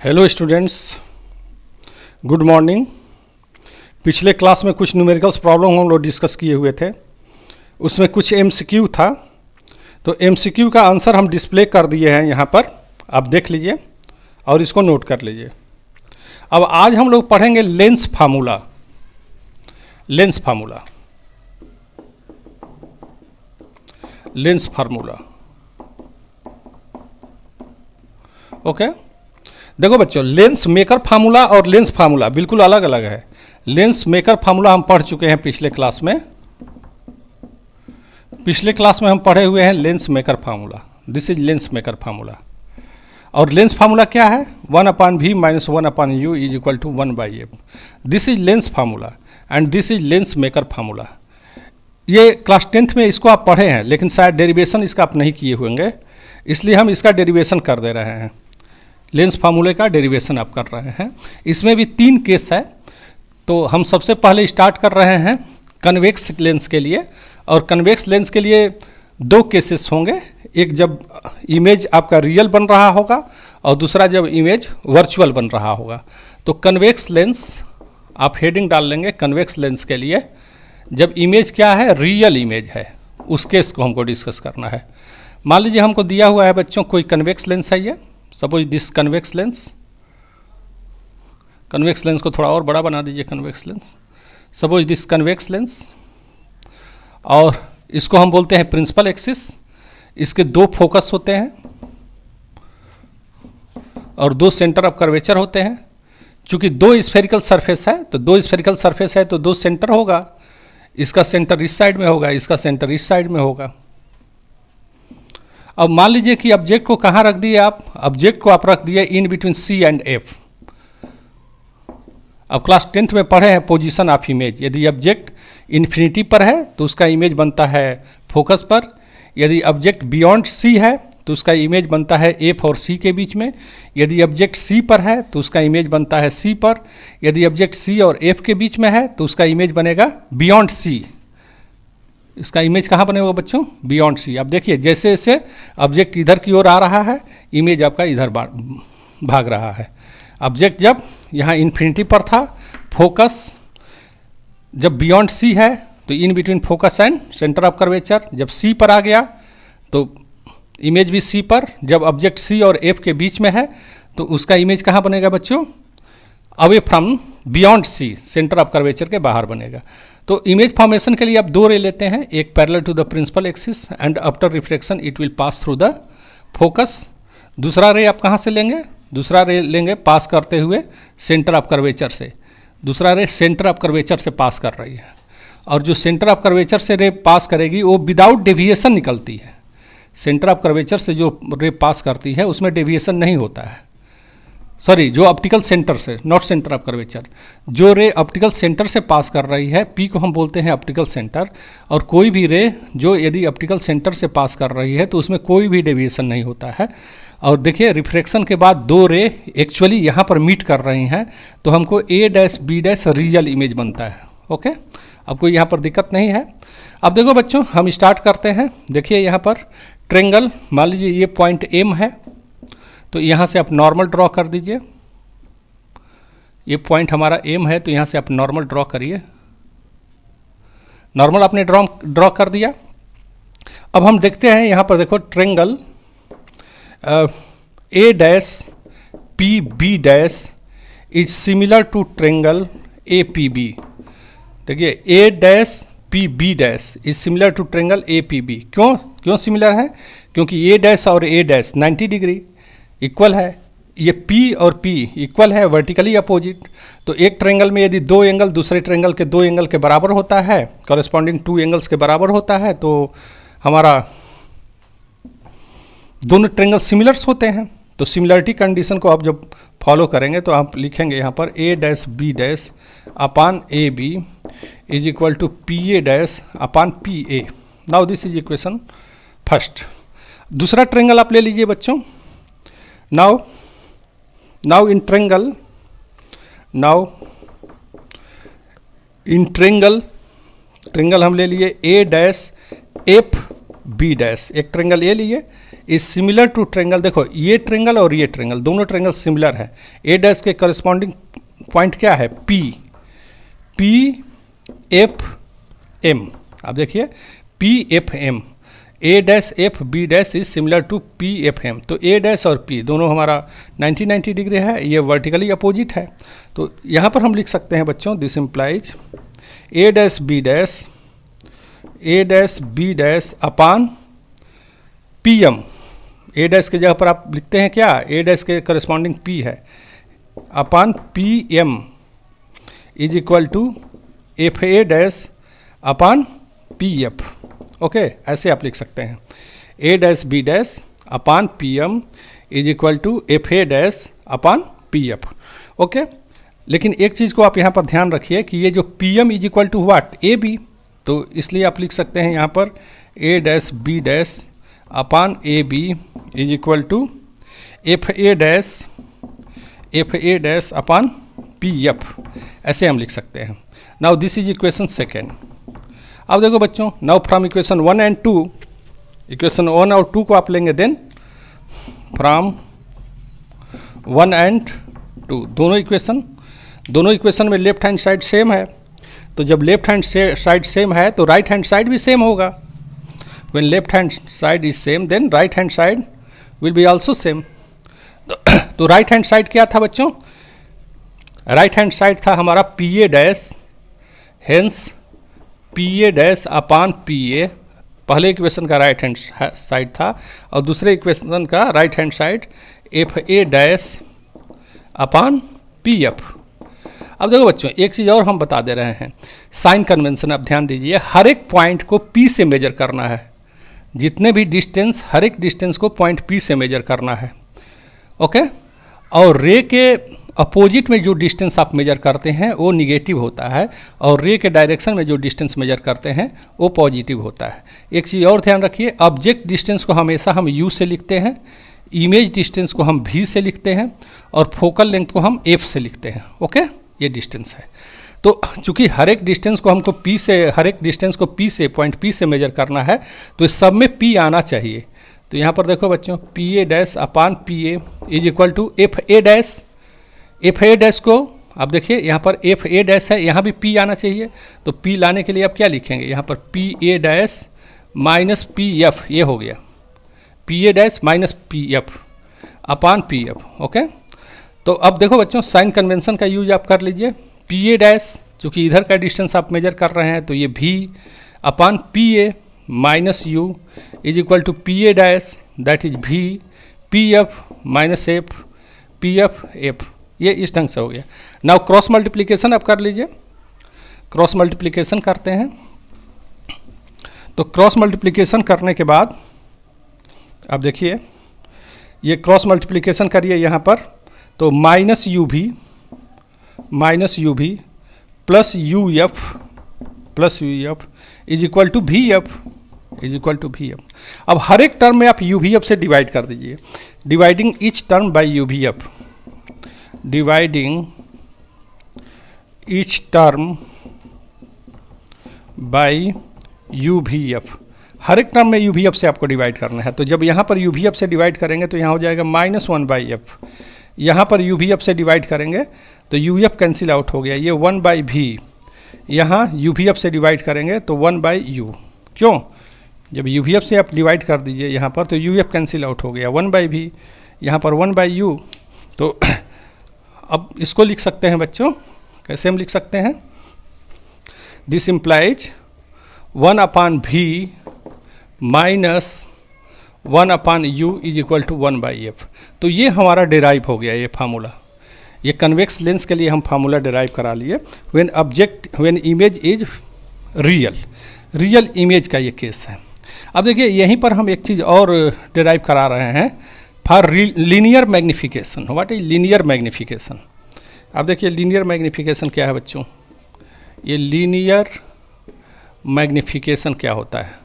Hello students, good morning. पिछले class में कुछ न्यूमेरिकल्स प्रॉब्लम हम लोग डिस्कस किए हुए थे, उसमें कुछ एमसीक्यू था। तो एमसीक्यू का आंसर हम डिस्प्ले कर दिए हैं यहाँ पर, आप देख लीजिए और इसको नोट कर लीजिए। अब आज हम लोग पढ़ेंगे lens formula. Lens formula, lens formula, okay. देखो बच्चों, लेंस मेकर फार्मूला और लेंस फार्मूला बिल्कुल अलग अलग है। लेंस मेकर फार्मूला हम पढ़ चुके हैं पिछले क्लास में। पिछले क्लास में हम पढ़े हुए हैं lens maker formula. This is lens maker formula. और लेंस फार्मूला क्या है? 1/v - 1/u is equal to 1/f। This is lens formula and this is lens maker formula. ये क्लास 10th में इसको आप पढ़े हैं, लेकिन शायद डेरिवेशन इसका आप नहीं किए होंगे, इसलिए हम इसका डेरिवेशन कर दे रहे हैं। लेंस फार्मूले का डेरिवेशन आप कर रहे हैं। इसमें भी 3 केस है, तो हम सबसे पहले स्टार्ट कर रहे हैं कन्वेक्स लेंस के लिए। और कन्वेक्स लेंस के लिए 2 केसेस होंगे, एक जब इमेज आपका रियल बन रहा होगा और दूसरा जब इमेज वर्चुअल बन रहा होगा। तो कन्वेक्स लेंस आप हेडिंग डाल लेंगे। कन्वेक्स लेंस के लिए जब इमेज क्या है, रियल इमेज है, उस केस को हमको डिस्कस करना है। मान लीजिए हमको दिया हुआ है बच्चों कोई कन्वेक्स लेंस है ये। Suppose this convex lens. Convex lens को थोड़ा और बड़ा बना दीजिए। Convex lens, suppose this convex lens, और इसको हम बोलते हैं प्रिंसिपल एक्सिस। इसके 2 फोकस होते हैं और 2 सेंटर ऑफ कर्वेचर होते हैं। चूंकि 2 स्फेरिकल सरफेस है, तो 2 स्फेरिकल सरफेस है तो 2 सेंटर होगा। इसका सेंटर इस साइड में होगा, इसका सेंटर इस साइड में होगा। अब मान लीजिए कि ऑब्जेक्ट को कहाँ रख दिए आप? ऑब्जेक्ट को आप रख दिए in between C and F। अब क्लास 10th में पढ़े हैं पोजीशन ऑफ इमेज। यदि ऑब्जेक्ट इन्फिनिटी पर है तो उसका इमेज बनता है फोकस पर। यदि ऑब्जेक्ट बियॉन्ड C है तो उसका इमेज बनता है F और C के बीच में। यदि ऑब्जेक्ट C पर है तो उसका इमेज बनता है C पर। यदि ऑब्जेक्ट C और F के बीच में है तो उसका इमेज बनेगा बियॉन्ड C। इसका इमेज कहाँ बनेगा बच्चों? Beyond C। अब देखिए, जैसे जैसे ऑब्जेक्ट इधर की ओर आ रहा है, इमेज आपका इधर भाग रहा है। ऑब्जेक्ट जब यहाँ इन्फिनिटी पर था, फोकस जब बियॉन्ड C है तो in between focus and centre of curvature. जब C पर आ गया तो इमेज भी C पर। जब ऑब्जेक्ट C और F के बीच में है तो उसका इमेज कहाँ बनेगा बच्चों? Away from beyond C, centre of curvature के बाहर बनेगा। तो इमेज फॉर्मेशन के लिए आप 2 रे लेते हैं, एक parallel to the principal axis and after reflection it will pass through the focus. दूसरा रे आप कहाँ से लेंगे? दूसरा रे लेंगे पास करते हुए सेंटर ऑफ कर्वेचर से। दूसरा रे सेंटर ऑफ कर्वेचर से पास कर रही है, और जो सेंटर ऑफ कर्वेचर से रे पास करेगी वो विदाउट डेविएशन निकलती है। सेंटर ऑफ कर्वेचर से जो रे पास करती है उसमें डेविएशन नहीं होता है। सॉरी, जो ऑप्टिकल सेंटर से, नॉट सेंटर ऑफ कर्वेचर, जो रे ऑप्टिकल सेंटर से पास कर रही है, पी को हम बोलते हैं ऑप्टिकल सेंटर। और कोई भी रे जो यदि ऑप्टिकल सेंटर से पास कर रही है तो उसमें कोई भी डेविएशन नहीं होता है। और देखिए, रिफ्रैक्शन के बाद 2 रे एक्चुअली यहाँ पर मीट कर रही हैं, तो हमको A-B- रियल इमेज बनता है। ओके, अब कोई यहाँ पर दिक्कत नहीं है। अब देखो बच्चों, हम स्टार्ट करते हैं। देखिए यहाँ पर ट्रेंगल, मान लीजिए ये पॉइंट M है, तो यहाँ से आप नॉर्मल ड्रॉ कर दीजिए। ये पॉइंट हमारा M है, तो यहाँ से आप नॉर्मल ड्रॉ करिए। नॉर्मल आपने ड्रॉ कर दिया। अब हम देखते हैं यहाँ पर, देखो triangle A-PB- is similar to triangle APB। देखिए, A-PB- is similar to triangle APB। क्यों सिमिलर है? क्योंकि A- और A- 90 डिग्री इक्वल है। ये P और P इक्वल है, वर्टिकली अपोजिट। तो एक ट्रेंगल में यदि 2 एंगल दूसरे ट्रेंगल के 2 एंगल के बराबर होता है, कॉरेस्पॉन्डिंग 2 एंगल्स के बराबर होता है, तो हमारा दोनों ट्रेंगल सिमिलर्स होते हैं। तो सिमिलरिटी कंडीशन को आप जब फॉलो करेंगे तो आप लिखेंगे यहाँ पर A-B- upon AB is equal to PA- upon PA। Now this is equation first. दूसरा ट्रेंगल आप ले लीजिए बच्चों। Now in ट्रेंगल हम ले लिए A-FB-। एक ट्रेंगल ए लिए, इज सिमिलर टू ट्रेंगल, देखो ये ट्रेंगल और ये ट्रेंगल दोनों ट्रेंगल सिमिलर है। ए डैश के करस्पॉन्डिंग पॉइंट क्या है, पी, पी एफ एम। आप देखिए P F M, A dash F B dash is similar to P F M. तो ए डैश और पी दोनों हमारा 90 डिग्री है, ये वर्टिकली अपोजिट है। तो यहाँ पर हम लिख सकते हैं बच्चों, this implies A dash B dash, A dash B dash upon P M. A dash के जगह पर आप लिखते हैं क्या, ए डैश के करस्पॉन्डिंग पी है, upon P M is equal to F A dash upon P F. Okay, ऐसे आप लिख सकते हैं, A dash B dash upon P M is equal to F A dash upon P F. Okay, लेकिन एक चीज़ को आप यहाँ पर ध्यान रखिए कि ये जो P M is equal to what, A B, तो इसलिए आप लिख सकते हैं यहाँ पर A dash B dash upon A B is equal to F A dash upon P F, ऐसे हम लिख सकते हैं। Now this is equation second. अब देखो बच्चों, now from equation 1 and 2, equation 1 और 2 को आप लेंगे, देन फ्रॉम 1 एंड 2 दोनों इक्वेशन में लेफ्ट हैंड साइड सेम है। तो जब लेफ्ट हैंड साइड सेम है तो राइट हैंड साइड भी सेम होगा। When left hand side is same then right hand side will be also same. तो राइट हैंड साइड क्या था बच्चों, राइट हैंड साइड था हमारा P A dash, hence P A dash upon P A, पहले equation का right hand side था, और दूसरे इक्वेशन का right hand side F A dash upon P F. अब देखो बच्चों, एक चीज़ और हम बता दे रहे हैं, साइन कन्वेंशन। अब ध्यान दीजिए, हर एक पॉइंट को पी से मेजर करना है, जितने भी डिस्टेंस, हर एक डिस्टेंस को पॉइंट पी से मेजर करना है। ओके, और रे के अपोजिट में जो डिस्टेंस आप मेजर करते हैं वो निगेटिव होता है, और रे के डायरेक्शन में जो डिस्टेंस मेजर करते हैं वो पॉजिटिव होता है। एक चीज़ और ध्यान रखिए, ऑब्जेक्ट डिस्टेंस को हमेशा हम यू से लिखते हैं, इमेज डिस्टेंस को हम वी से लिखते हैं, और फोकल लेंथ को हम एफ से लिखते हैं। ओके, ये डिस्टेंस है। तो चूंकि हर एक डिस्टेंस को हमको पी से पॉइंट पी से मेजर करना है, तो इस सब में पी आना चाहिए। तो यहाँ पर देखो बच्चों, P A dash upon P A is equal to F A dash. F A dash को आप देखिए, यहाँ पर एफ ए डैश है, यहाँ भी पी आना चाहिए। तो पी लाने के लिए आप क्या लिखेंगे, यहाँ पर P A dash minus P F, ये हो गया P A dash minus P F upon P F. Okay, तो अब देखो बच्चों, साइन कन्वेंशन का यूज आप कर लीजिए। पी ए डैश, चूँकि इधर का डिस्टेंस आप मेजर कर रहे हैं, तो ये भी upon P A minus U is equal to P A dash that is V P F minus F P F F. ये इस ढंग से हो गया। नाउ क्रॉस मल्टीप्लिकेशन आप कर लीजिए। क्रॉस मल्टीप्लिकेशन करते हैं, तो क्रॉस मल्टीप्लिकेशन करने के बाद आप देखिए, ये क्रॉस मल्टीप्लिकेशन करिए यहाँ पर, तो minus U V plus U F is equal to V F. अब हर एक टर्म में आप यू वी एफ से डिवाइड कर दीजिए, dividing each term by U V F, dividing each term by U V F. हर एक टर्म में यू वी एफ से आपको डिवाइड करना है। तो जब यहाँ पर यू वी एफ से डिवाइड करेंगे तो यहाँ हो जाएगा -1/f। यहाँ पर यू वी एफ से डिवाइड करेंगे तो यू एफ कैंसिल आउट हो गया, ये 1/v। यहाँ यू वी एफ से डिवाइड करेंगे तो 1/u। क्यों, जब यू वी एफ से आप डिवाइड कर दीजिए यहाँ पर, तो यू एफ कैंसिल आउट हो गया, 1/v, यहाँ पर 1/u। तो अब इसको लिख सकते हैं बच्चों, कैसे हम लिख सकते हैं, this implies 1/v minus 1/u is equal to 1/f। तो ये हमारा डिराइव हो गया, ये फार्मूला, ये कन्वेक्स लेंस के लिए हम फार्मूला डिराइव करा लिए। When image is real image का ये केस है। अब देखिए, यहीं पर हम एक चीज़ और डिराइव करा रहे हैं, for linear magnification. What is linear magnification? अब देखिए, लीनियर मैग्निफिकेशन क्या है बच्चों, ये लीनियर मैग्निफिकेशन क्या होता है,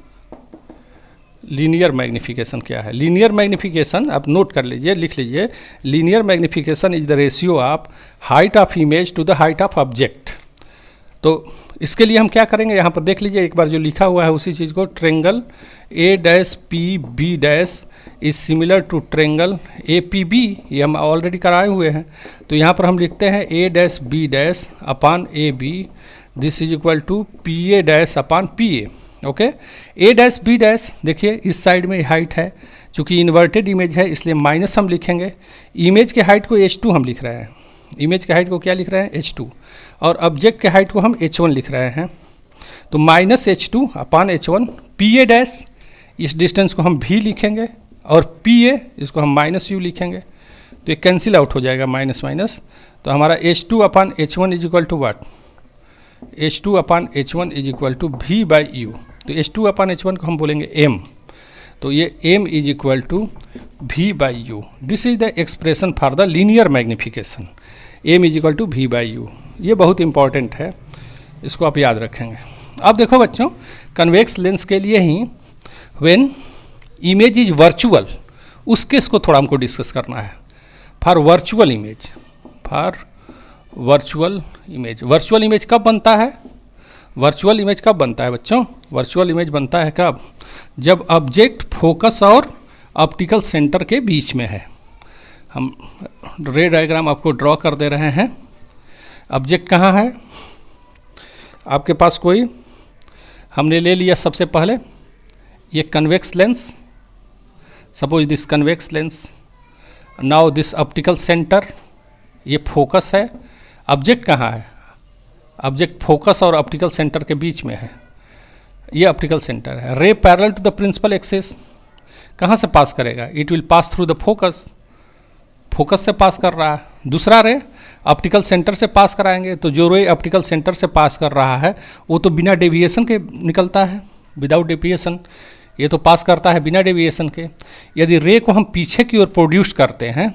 लीनियर मैग्निफिकेशन क्या है? लीनियर मैग्निफिकेशन आप नोट कर लीजिए, लिख लीजिए, linear magnification is the ratio of height of image to the height of object. तो इसके लिए हम क्या करेंगे, यहाँ पर देख लीजिए एक बार जो लिखा हुआ है उसी चीज़ को, triangle A dash P B dash is similar to triangle A P B, ये हम ऑलरेडी कराए हुए हैं। तो यहाँ पर हम लिखते हैं A dash B dash upon A B, this is equal to P A dash upon P A. Okay, A dash B dash देखिए इस साइड में हाइट है, चूँकि इन्वर्टेड इमेज है इसलिए माइनस हम लिखेंगे। इमेज के हाइट को H2 हम लिख रहे हैं, इमेज के हाइट को क्या लिख रहे हैं H2, और ऑब्जेक्ट के हाइट को हम H1 लिख रहे हैं। तो minus H2 upon H1, P A dash इस डिस्टेंस को हम V लिखेंगे और पी ए इसको हम माइनस U लिखेंगे, तो ये कैंसिल आउट हो जाएगा माइनस माइनस। तो हमारा H2 upon H1 is equal to what, H2 upon H1 is equal to V by U। तो H2 अपान H1 को हम बोलेंगे M, तो ये M is equal to V by U। This is the expression for the linear magnification, M is equal to V by U। ये बहुत important है, इसको आप याद रखेंगे। अब देखो बच्चों, कन्वेक्स लेंस के लिए he when image is virtual, उस केस को थोड़ा हमको डिस्कस करना है। For virtual image, for virtual image, virtual image कब बनता है? वर्चुअल इमेज कब बनता है बच्चों? वर्चुअल इमेज बनता है कब? जब ऑब्जेक्ट फोकस और ऑप्टिकल सेंटर के बीच में है। हम रे डायग्राम आपको ड्रॉ कर दे रहे हैं। ऑब्जेक्ट कहाँ है आपके पास? कोई हमने ले लिया सबसे पहले ये convex lens, suppose this convex lens, now this optical centre, ये फोकस है। ऑब्जेक्ट कहाँ है? ऑब्जेक्ट फोकस और ऑप्टिकल सेंटर के बीच में है, ये ऑप्टिकल सेंटर है। Ray parallel to the principal axis कहाँ से पास करेगा? It will pass through the focus, focus से पास कर रहा है। दूसरा रे ऑप्टिकल सेंटर से पास कराएंगे, तो जो रे ऑप्टिकल सेंटर से पास कर रहा है वो तो बिना डेविएशन के निकलता है, विदाउट डेविएशन। ये तो पास करता है बिना डेविएशन के। यदि रे को हम पीछे की ओर प्रोड्यूस करते हैं,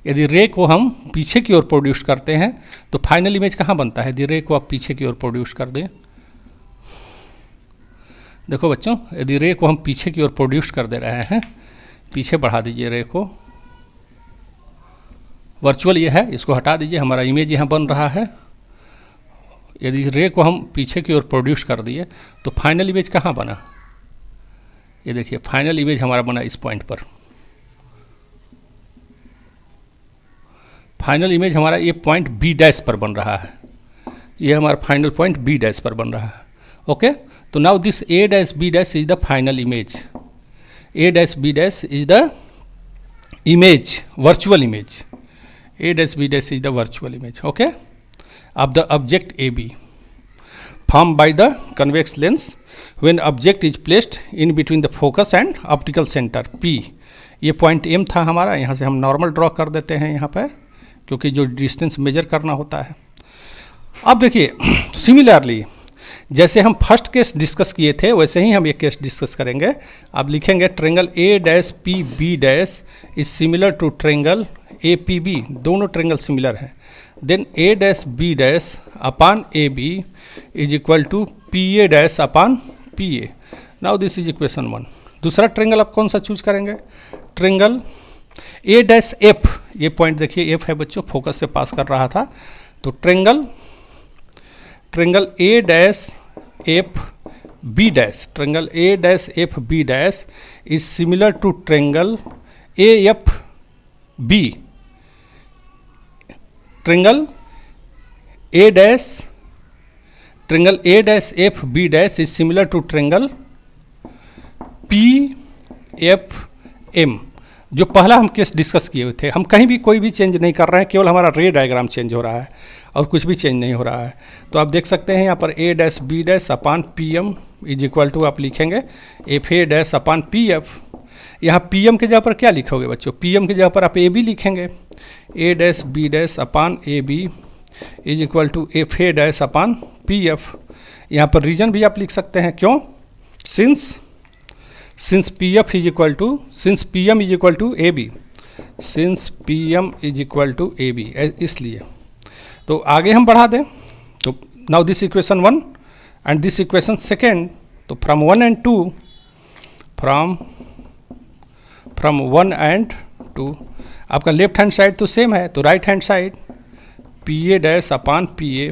यदि रे को हम पीछे की ओर प्रोड्यूस करते हैं तो फाइनल इमेज कहाँ बनता है? यदि रे को आप पीछे की ओर प्रोड्यूस कर दें, देखो बच्चों, यदि रे को हम पीछे की ओर प्रोड्यूस कर दे रहे हैं, पीछे बढ़ा दीजिए रे को, वर्चुअल ये है, इसको हटा दीजिए, हमारा इमेज यहाँ बन रहा है। यदि रे को हम पीछे की ओर प्रोड्यूस कर दिए तो फाइनल इमेज कहाँ बना? ये देखिए फाइनल इमेज हमारा बना इस पॉइंट पर। फाइनल इमेज हमारा ये पॉइंट बी डैश पर बन रहा है, ये हमारा फाइनल पॉइंट बी डैश पर बन रहा है। ओके, तो now this A dash B dash is the final image, A dash B dash is the image, virtual image, A dash B dash is the virtual image, okay, of the object AB formed by the convex lens when object is placed in between the focus and optical center P। ये point M था हमारा, यहाँ से हम normal draw कर देते हैं यहाँ पर, क्योंकि जो डिस्टेंस मेजर करना होता है। अब देखिए सिमिलरली जैसे हम फर्स्ट केस डिस्कस किए थे वैसे ही हम एक केस डिस्कस करेंगे। अब लिखेंगे triangle A dash P B dash is similar to triangle A P B, दोनों ट्रेंगल सिमिलर हैं। Then A dash B dash upon A B is equal to P A dash upon P A. Now this is equation 1। दूसरा triangle आप कौन सा choose करेंगे? Triangle A dash F, ये point देखिए F है बच्चों, फोकस से पास कर रहा था, तो triangle A dash F B dash, triangle A dash F B dash is similar to triangle A F B. Triangle A dash F B dash is similar to triangle P F M. जो पहला हम case discuss किए हुए थे, हम कहीं भी कोई भी चेंज नहीं कर रहे हैं, केवल हमारा रे डायग्राम चेंज हो रहा है और कुछ भी चेंज नहीं हो रहा है। तो आप देख सकते हैं यहाँ पर A dash B dash upon P M is equal to आप लिखेंगे F A dash upon P F. यहाँ पी एम के जगह पर क्या लिखोगे बच्चों? पी एम के जगह पर आप ए बी लिखेंगे, A dash B dash upon A B is equal to F A dash upon P F. यहाँ पर रीजन भी आप लिख सकते हैं, क्यों? Since P F is equal to, since P M is equal to A B, since P M is equal to A B, इसलिए। तो आगे हम बढ़ा दें, तो now this equation 1 and this equation 2, तो फ्रॉम 1 and 2, फ्रॉम 1 and 2 आपका left hand side तो सेम है, तो right hand side P A dash upon P A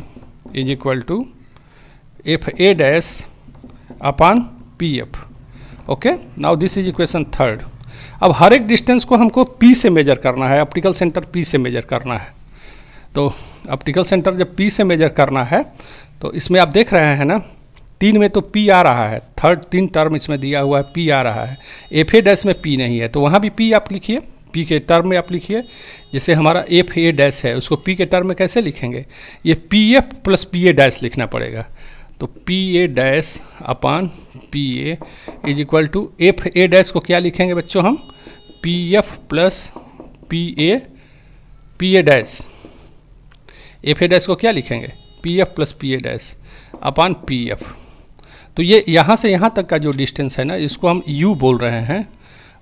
is equal to F A dash upon P F. Okay, now this is equation 3। अब हर एक distance को हमको P से मेजर करना है, ऑप्टिकल सेंटर P से मेजर करना है। तो ऑप्टिकल सेंटर जब P से मेजर करना है तो इसमें आप देख रहे हैं ना, 3 में तो P आ रहा है, थर्ड 3 टर्म इसमें दिया हुआ है, P आ रहा है, FA डैश में P नहीं है, तो वहाँ भी P आप लिखिए, P के टर्म में आप लिखिए। जैसे हमारा FA डैश है उसको P के टर्म में कैसे लिखेंगे, ये PF प्लस PA डैश लिखना पड़ेगा। तो PA dash upon PA is equal to FA dash को क्या लिखेंगे बच्चों हम, PF plus PA dash, FA dash को क्या लिखेंगे, PF plus PA dash upon PF। तो ये यहाँ से यहाँ तक का जो डिस्टेंस है ना, इसको हम U बोल रहे हैं,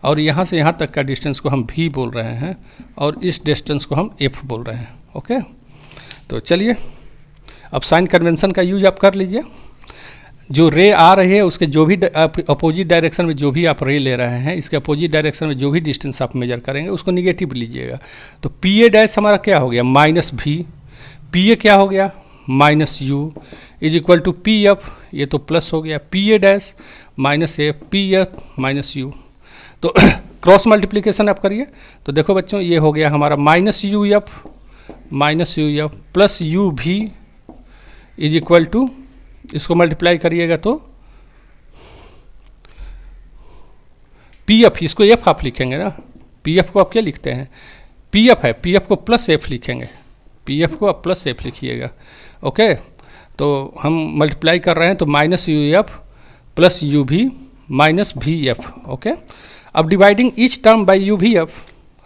और यहाँ से यहाँ तक का डिस्टेंस को हम V बोल रहे हैं, और इस डिस्टेंस को हम F बोल रहे हैं। ओके, तो चलिए अब साइन कन्वेंशन का यूज आप कर लीजिए। जो रे आ रही है उसके जो भी अपोजिट डायरेक्शन में जो भी आप रे ले रहे हैं, इसके अपोजिट डायरेक्शन में जो भी डिस्टेंस आप मेजर करेंगे उसको निगेटिव लीजिएगा। तो PA डैश हमारा क्या हो गया, माइनस V, PA क्या हो गया, minus U is equal to PF, ये तो प्लस हो गया, PA dash minus F, PF minus U। तो क्रॉस मल्टीप्लिकेशन आप करिए, तो देखो बच्चों ये हो गया हमारा minus UF plus UV is equal to, इसको मल्टीप्लाई करिएगा तो PF, इसको F आप लिखेंगे ना, PF को आप क्या लिखते हैं, PF है, PF को प्लस F लिखेंगे, PF को आप प्लस F लिखिएगा। ओके, तो हम मल्टीप्लाई कर रहे हैं तो minus UF plus UV minus VF। Okay, अब dividing each term by UVF,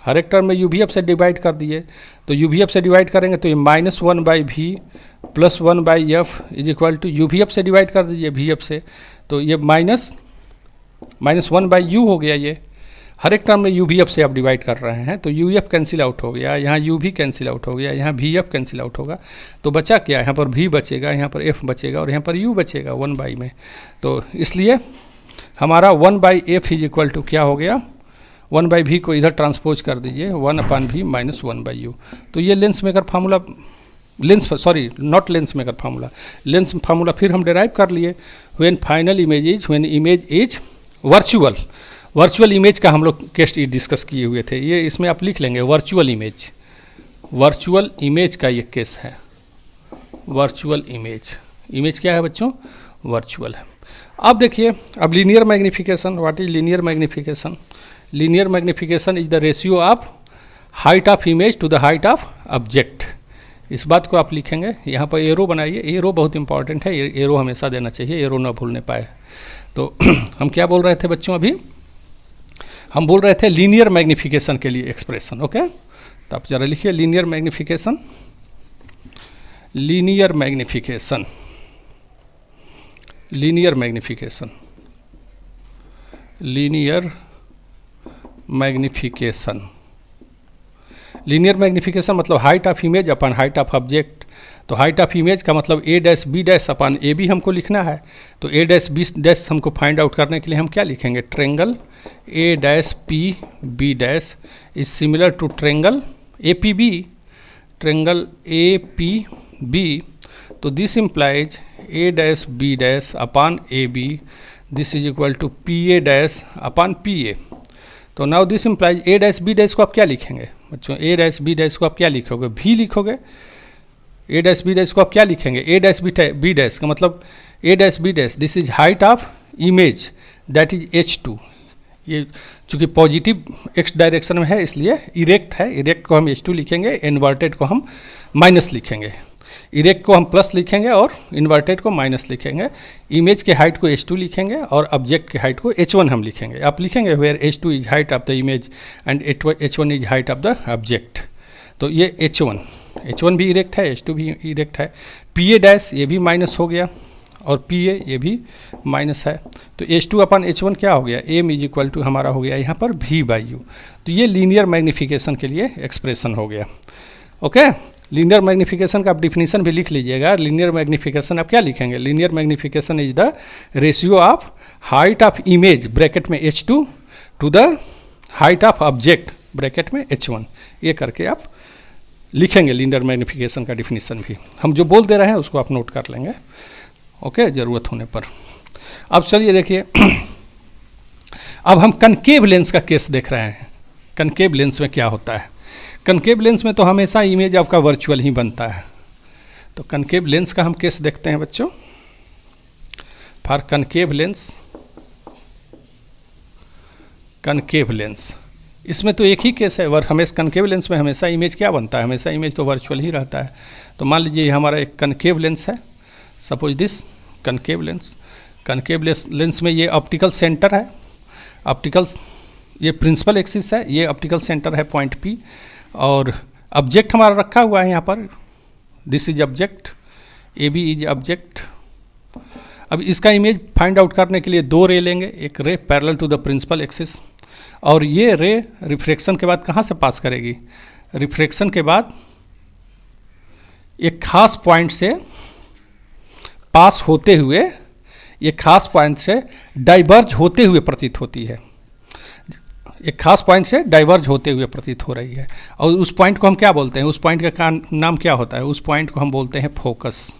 हर एक टर्म में UVF से डिवाइड कर दिए, तो UVF से डिवाइड करेंगे तो ये -1 by V plus 1 by F is equal to UVF से डिवाइड कर दीजिए VF से, तो ये -1 बाई U हो गया। ये हर एक टर्म में UVF से आप डिवाइड कर रहे हैं, तो UF कैंसिल आउट हो गया, यहाँ UV कैंसिल आउट हो गया, यहाँ VF कैंसिल आउट होगा, तो बचा क्या, यहाँ पर V बचेगा, यहाँ पर F बचेगा, और यहाँ पर U बचेगा 1 बाई में। तो इसलिए हमारा 1 by F is equal to क्या हो गया, 1 बाई V को इधर ट्रांसपोज कर दीजिए, 1 upon V minus 1 by U। तो ये lens maker formula, lens maker formula, lens formula फिर हम डिराइव कर लिए। When final image is, when image is virtual image का हम लोग केस डिस्कस किए हुए थे, ये इसमें आप लिख लेंगे वर्चुअल इमेज का ये केस है। वर्चुअल इमेज क्या है बच्चों, वर्चुअल है। अब देखिए, अब linear magnification, what is linear magnification, linear magnification is the ratio of height of image to the height of object. इस बात को आप लिखेंगे, यहाँ पर एरो बनाइए, एरो बहुत इंपॉर्टेंट है, एरो हमेशा देना चाहिए, एरो ना भूलने पाए। तो हम क्या बोल रहे थे बच्चों, अभी हम बोल रहे थे लीनियर मैग्निफिकेशन के लिए एक्सप्रेशन। ओके, तो आप जरा लिखिए linear magnification, linear magnification, linear magnification, linear magnification, linear magnification मतलब height of image upon height of object. तो हाइट ऑफ इमेज का मतलब A dash B dash upon A B हमको लिखना है, तो A डैश B डैश हमको find out करने के लिए हम क्या लिखेंगे, triangle A dash P B dash is similar to triangle APB, triangle APB। तो this implies A dash B dash upon AB, this is equal to PA dash upon PA। तो now this implies A dash B dash को आप क्या लिखेंगे बच्चों, A dash B dash को आप क्या लिखोगे, V लिखोगे। A डैश B डैश को आप क्या लिखेंगे, A डैश B डैश का मतलब A dash B dash, this is height of image that is H2। ये चूँकि पॉजिटिव x डायरेक्शन में है इसलिए इरेक्ट है, इरेक्ट को हम H2 लिखेंगे, इन्वर्टेड को हम माइनस लिखेंगे, इरेक्ट को हम प्लस लिखेंगे और इन्वर्टेड को माइनस लिखेंगे। इमेज के हाइट को H2 लिखेंगे और ऑब्जेक्ट के हाइट को H1 हम लिखेंगे। आप लिखेंगे where H2 is height of the image and H1 is height of the object. तो ये H1 भी इरेक्ट है, H2 भी इरेक्ट है। PA डैश ये भी माइनस हो गया और PA ये भी माइनस है, तो H2 अपन H1 क्या हो गया, M इज इक्वल टू हमारा हो गया यहाँ पर V बाई U। तो ये लीनियर मैग्निफिकेशन के लिए एक्सप्रेशन हो गया। ओके, लीनियर मैग्निफिकेशन का आप डिफिनीशन भी लिख लीजिएगा। लीनियर मैग्निफिकेशन आप क्या लिखेंगे, linear magnification is the ratio of height of image bracket में H2 to the height of object bracket में H1। ये करके आप लिखेंगे लीनियर मैग्निफिकेशन का डिफिनीशन भी। हम जो बोल दे रहे हैं उसको आप नोट कर लेंगे, ओके, ज़रूरत होने पर। अब चलिए देखिए, अब हम कनकेव लेंस का केस देख रहे हैं। कनकेव लेंस में क्या होता है? कनकेव लेंस में तो हमेशा इमेज आपका वर्चुअल ही बनता है। तो कनकेव लेंस का हम केस देखते हैं बच्चों। For concave lens, concave lens, इसमें तो एक ही केस है, हमेशा कनकेव लेंस में हमेशा इमेज क्या बनता है? हमेशा इमेज तो वर्चुअल ही रहता है। तो मान लीजिए ये हमारा एक कनकेव लेंस है, suppose this concave lens. Concave lens में ये ऑप्टिकल सेंटर है, ऑप्टिकल, ये प्रिंसिपल एक्सिस है, ये ऑप्टिकल सेंटर है पॉइंट पी, और ऑब्जेक्ट हमारा रखा हुआ है यहाँ पर, this is object, A B is object. अब इसका इमेज फाइंड आउट करने के लिए दो रे लेंगे, एक ray parallel to the principal axis, और ये रे रिफ्रैक्शन के बाद कहाँ से पास करेगी? रिफ्रैक्शन के बाद एक खास पॉइंट से पास होते हुए, एक खास पॉइंट से डाइवर्ज होते हुए प्रतीत होती है, एक खास पॉइंट से डाइवर्ज होते हुए प्रतीत हो रही है। और उस पॉइंट को हम क्या बोलते हैं? उस पॉइंट का नाम क्या होता है? उस पॉइंट को हम बोलते हैं फोकस।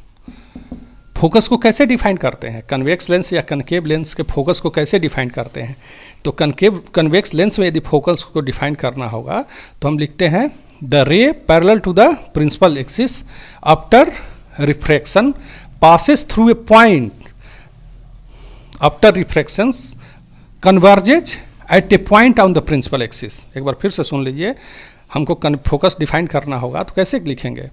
फोकस को कैसे डिफाइन करते हैं? कन्वेक्स लेंस या कनकेव लेंस के फोकस को कैसे डिफाइन करते हैं? तो कन्वेक्स लेंस में यदि फोकस को डिफाइन करना होगा तो हम लिखते हैं the ray parallel to the principal axis after refraction passes through a point after refractions converges at a point on the principal axis। एक बार फिर से सुन लीजिए, हमको फोकस डिफाइन करना होगा तो कैसे लिखेंगे?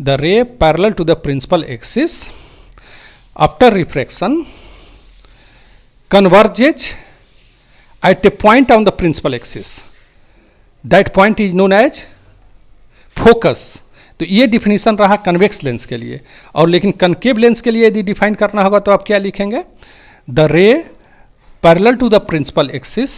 The ray parallel to the principal axis after refraction converges at a point on the principal axis, that point is known as focus। तो ये डिफिनीशन रहा कन्वेक्स लेंस के लिए। और लेकिन कनकेव लेंस के लिए यदि डिफाइन करना होगा तो आप क्या लिखेंगे? The ray parallel to the principal axis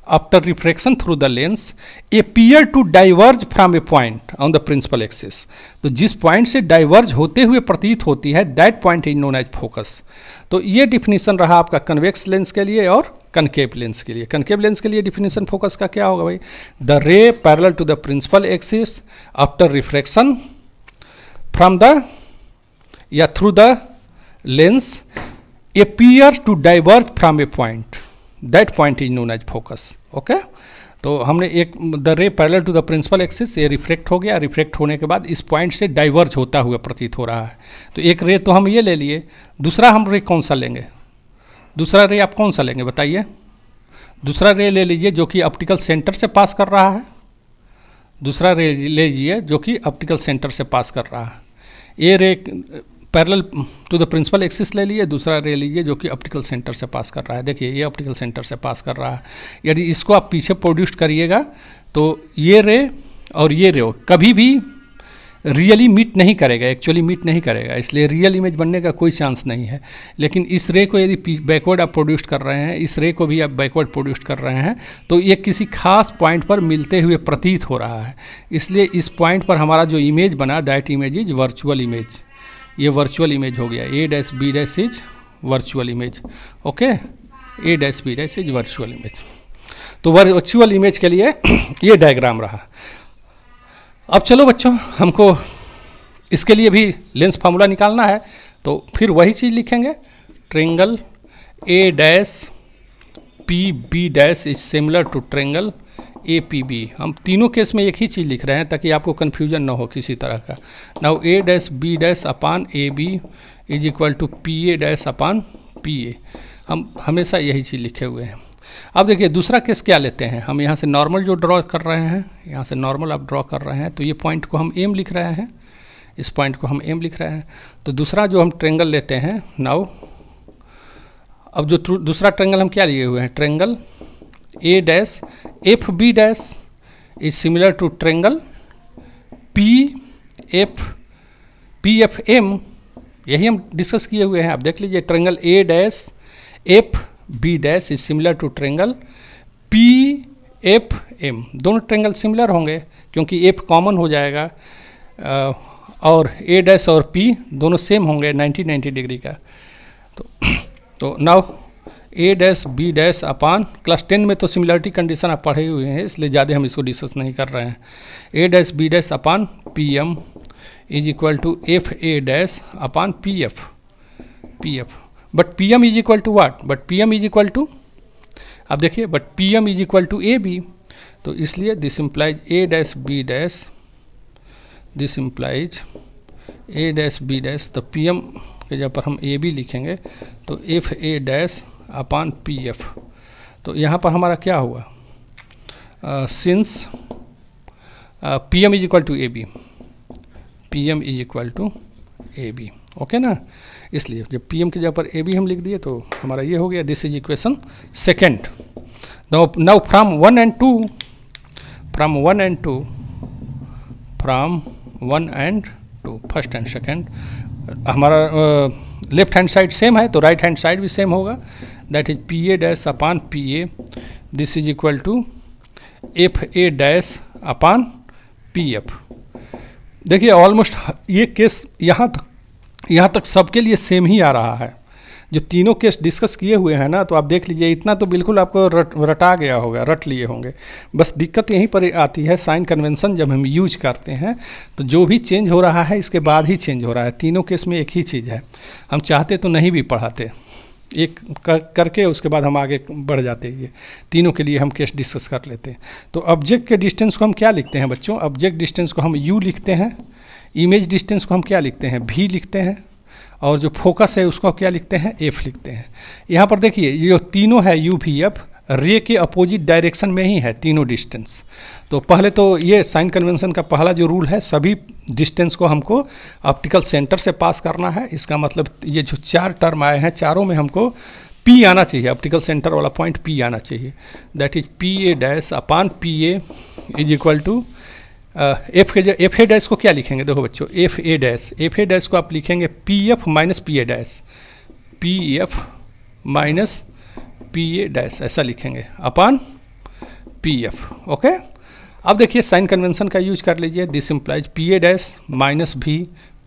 after refraction through the lens appear to diverge from a point on the principal axis. तो जिस पॉइंट से डाइवर्ज होते हुए प्रतीत होती है, that point is known as focus. तो ये डिफिनीशन रहा आपका कन्वेक्स लेंस के लिए और कनकेव लेंस के लिए। कनकेव लेंस के लिए डिफिनीशन फोकस का क्या होगा भाई? The ray parallel to the principal axis after refraction from the या through the lens appear to diverge from a point, that point is known as focus. Okay, तो हमने एक the ray parallel to the principal axis, ये reflect हो गया, reflect होने के बाद इस पॉइंट से डाइवर्ज होता हुआ प्रतीत हो रहा है। तो एक रे तो हम ये ले लिए, दूसरा हम रे कौन सा लेंगे? दूसरा रे आप कौन सा लेंगे बताइए? दूसरा रे ले लीजिए जो कि ऑप्टिकल सेंटर से पास कर रहा है। दूसरा रे ले लीजिए जो कि ऑप्टिकल सेंटर से पास कर रहा है। ये ray parallel to the principal axis ले लिए, दूसरा रे लीजिए जो कि ऑप्टिकल सेंटर से पास कर रहा है। देखिए ये ऑप्टिकल सेंटर से पास कर रहा है। यदि इसको आप पीछे प्रोड्यूस करिएगा तो ये रे और ये रे कभी भी रियली मीट नहीं करेगा, एक्चुअली मीट नहीं करेगा, इसलिए रियल इमेज बनने का कोई चांस नहीं है। लेकिन इस रे को यदि बैकवर्ड आप प्रोड्यूस कर रहे हैं, इस रे को भी आप बैकवर्ड प्रोड्यूस कर रहे हैं, तो ये किसी खास पॉइंट पर मिलते हुए प्रतीत हो रहा है। इसलिए इस पॉइंट पर हमारा जो इमेज बना, that image is virtual image. ये वर्चुअल इमेज हो गया। A dash B dash is virtual image. Okay, A dash B dash is virtual image. तो वर्चुअल इमेज के लिए ये डायग्राम रहा। अब चलो बच्चों, हमको इसके लिए भी लेंस फार्मूला निकालना है, तो फिर वही चीज़ लिखेंगे, triangle A dash P B dash is similar to triangle A P B. हम तीनों केस में एक ही चीज़ लिख रहे हैं ताकि आपको कन्फ्यूजन ना हो किसी तरह का। Now A dash B dash upon A B is equal to P A dash upon P A. हम हमेशा यही चीज़ लिखे हुए हैं। अब देखिए दूसरा केस क्या लेते हैं, हम यहाँ से नॉर्मल जो ड्रॉ कर रहे हैं, यहाँ से नॉर्मल आप ड्रॉ कर रहे हैं, तो ये पॉइंट को हम एम लिख रहे हैं, इस पॉइंट को हम एम लिख रहे हैं। तो दूसरा जो हम ट्रेंगल लेते हैं, नाउ अब जो दूसरा ट्रेंगल हम क्या लिए हुए हैं, triangle A dash F B dash is similar to triangle P F M. यही हम डिस्कस किए हुए हैं। आप देख लीजिए, triangle A dash F B dash is similar to triangle P F M. दोनों ट्रेंगल सिमिलर होंगे क्योंकि एफ कॉमन हो जाएगा, और ए डैश और पी दोनों सेम होंगे 90 डिग्री का। तो now A dash B dash upon, class 10 में तो सिमिलरिटी कंडीशन आप पढ़े हुए हैं, इसलिए ज़्यादा हम इसको डिस्कस नहीं कर रहे हैं। A dash B dash upon P M is equal to F A dash upon P F. But P M is equal to what? But P M is equal to अब देखिए but P M is equal to A B, तो इसलिए this implies A dash B dash, this implies A dash B dash, तो P M के जगह पर हम A B लिखेंगे तो F A dash upon P F. तो यहाँ पर हमारा क्या हुआ, since P M is equal to A B, P M is equal to A B, okay ना। इसलिए जब पी एम की जगह पर ए बी हम लिख दिए तो हमारा ये हो गया, this is equation second. Now from 1 and 2, from 1 and 2, from 1 and 2 first and second, हमारा लेफ्ट हैंड साइड सेम है तो राइट हैंड साइड भी सेम होगा, that is P A dash upon P A, this is equal to F A dash upon P F. देखिए almost ये case यहाँ तक सबके लिए सेम ही आ रहा है। जो तीनों केस डिस्कस किए हुए हैं ना, तो आप देख लीजिए इतना तो बिल्कुल आपको रटा गया होगा, रट लिए होंगे। बस दिक्कत यहीं पर आती है, साइन कन्वेंशन जब हम यूज करते हैं तो जो भी चेंज हो रहा है इसके बाद ही चेंज हो रहा है। तीनों केस में एक ही चीज़ है, हम चाहते तो नहीं भी पढ़ाते, एक करके उसके बाद हम आगे बढ़ जाते हैं। ये तीनों के लिए हम केस डिस्कस कर लेते हैं। तो ऑब्जेक्ट के डिस्टेंस को हम क्या लिखते हैं बच्चों, ऑब्जेक्ट डिस्टेंस को हम यू लिखते हैं, इमेज डिस्टेंस को हम क्या लिखते हैं, भी लिखते हैं, और जो फोकस है उसको क्या लिखते हैं, एफ लिखते हैं। यहाँ पर देखिए ये जो तीनों है यू भी एफ, रे के अपोजिट डायरेक्शन में ही है तीनों डिस्टेंस। तो पहले तो ये साइन कन्वेंशन का पहला जो रूल है, सभी डिस्टेंस को हमको ऑप्टिकल सेंटर से पास करना है। इसका मतलब ये जो चार टर्म आए हैं चारों में हमको पी आना चाहिए, ऑप्टिकल सेंटर वाला पॉइंट पी आना चाहिए, that is P A dash upon P A is equal to F A dash को क्या लिखेंगे, देखो बच्चों एफ ए डैश को आप लिखेंगे P F minus P A dash, P F minus P A dash ऐसा लिखेंगे अपान पी एफ, ओके। अब देखिए साइन कन्वेंशन का यूज कर लीजिए, this implies P A dash minus भी,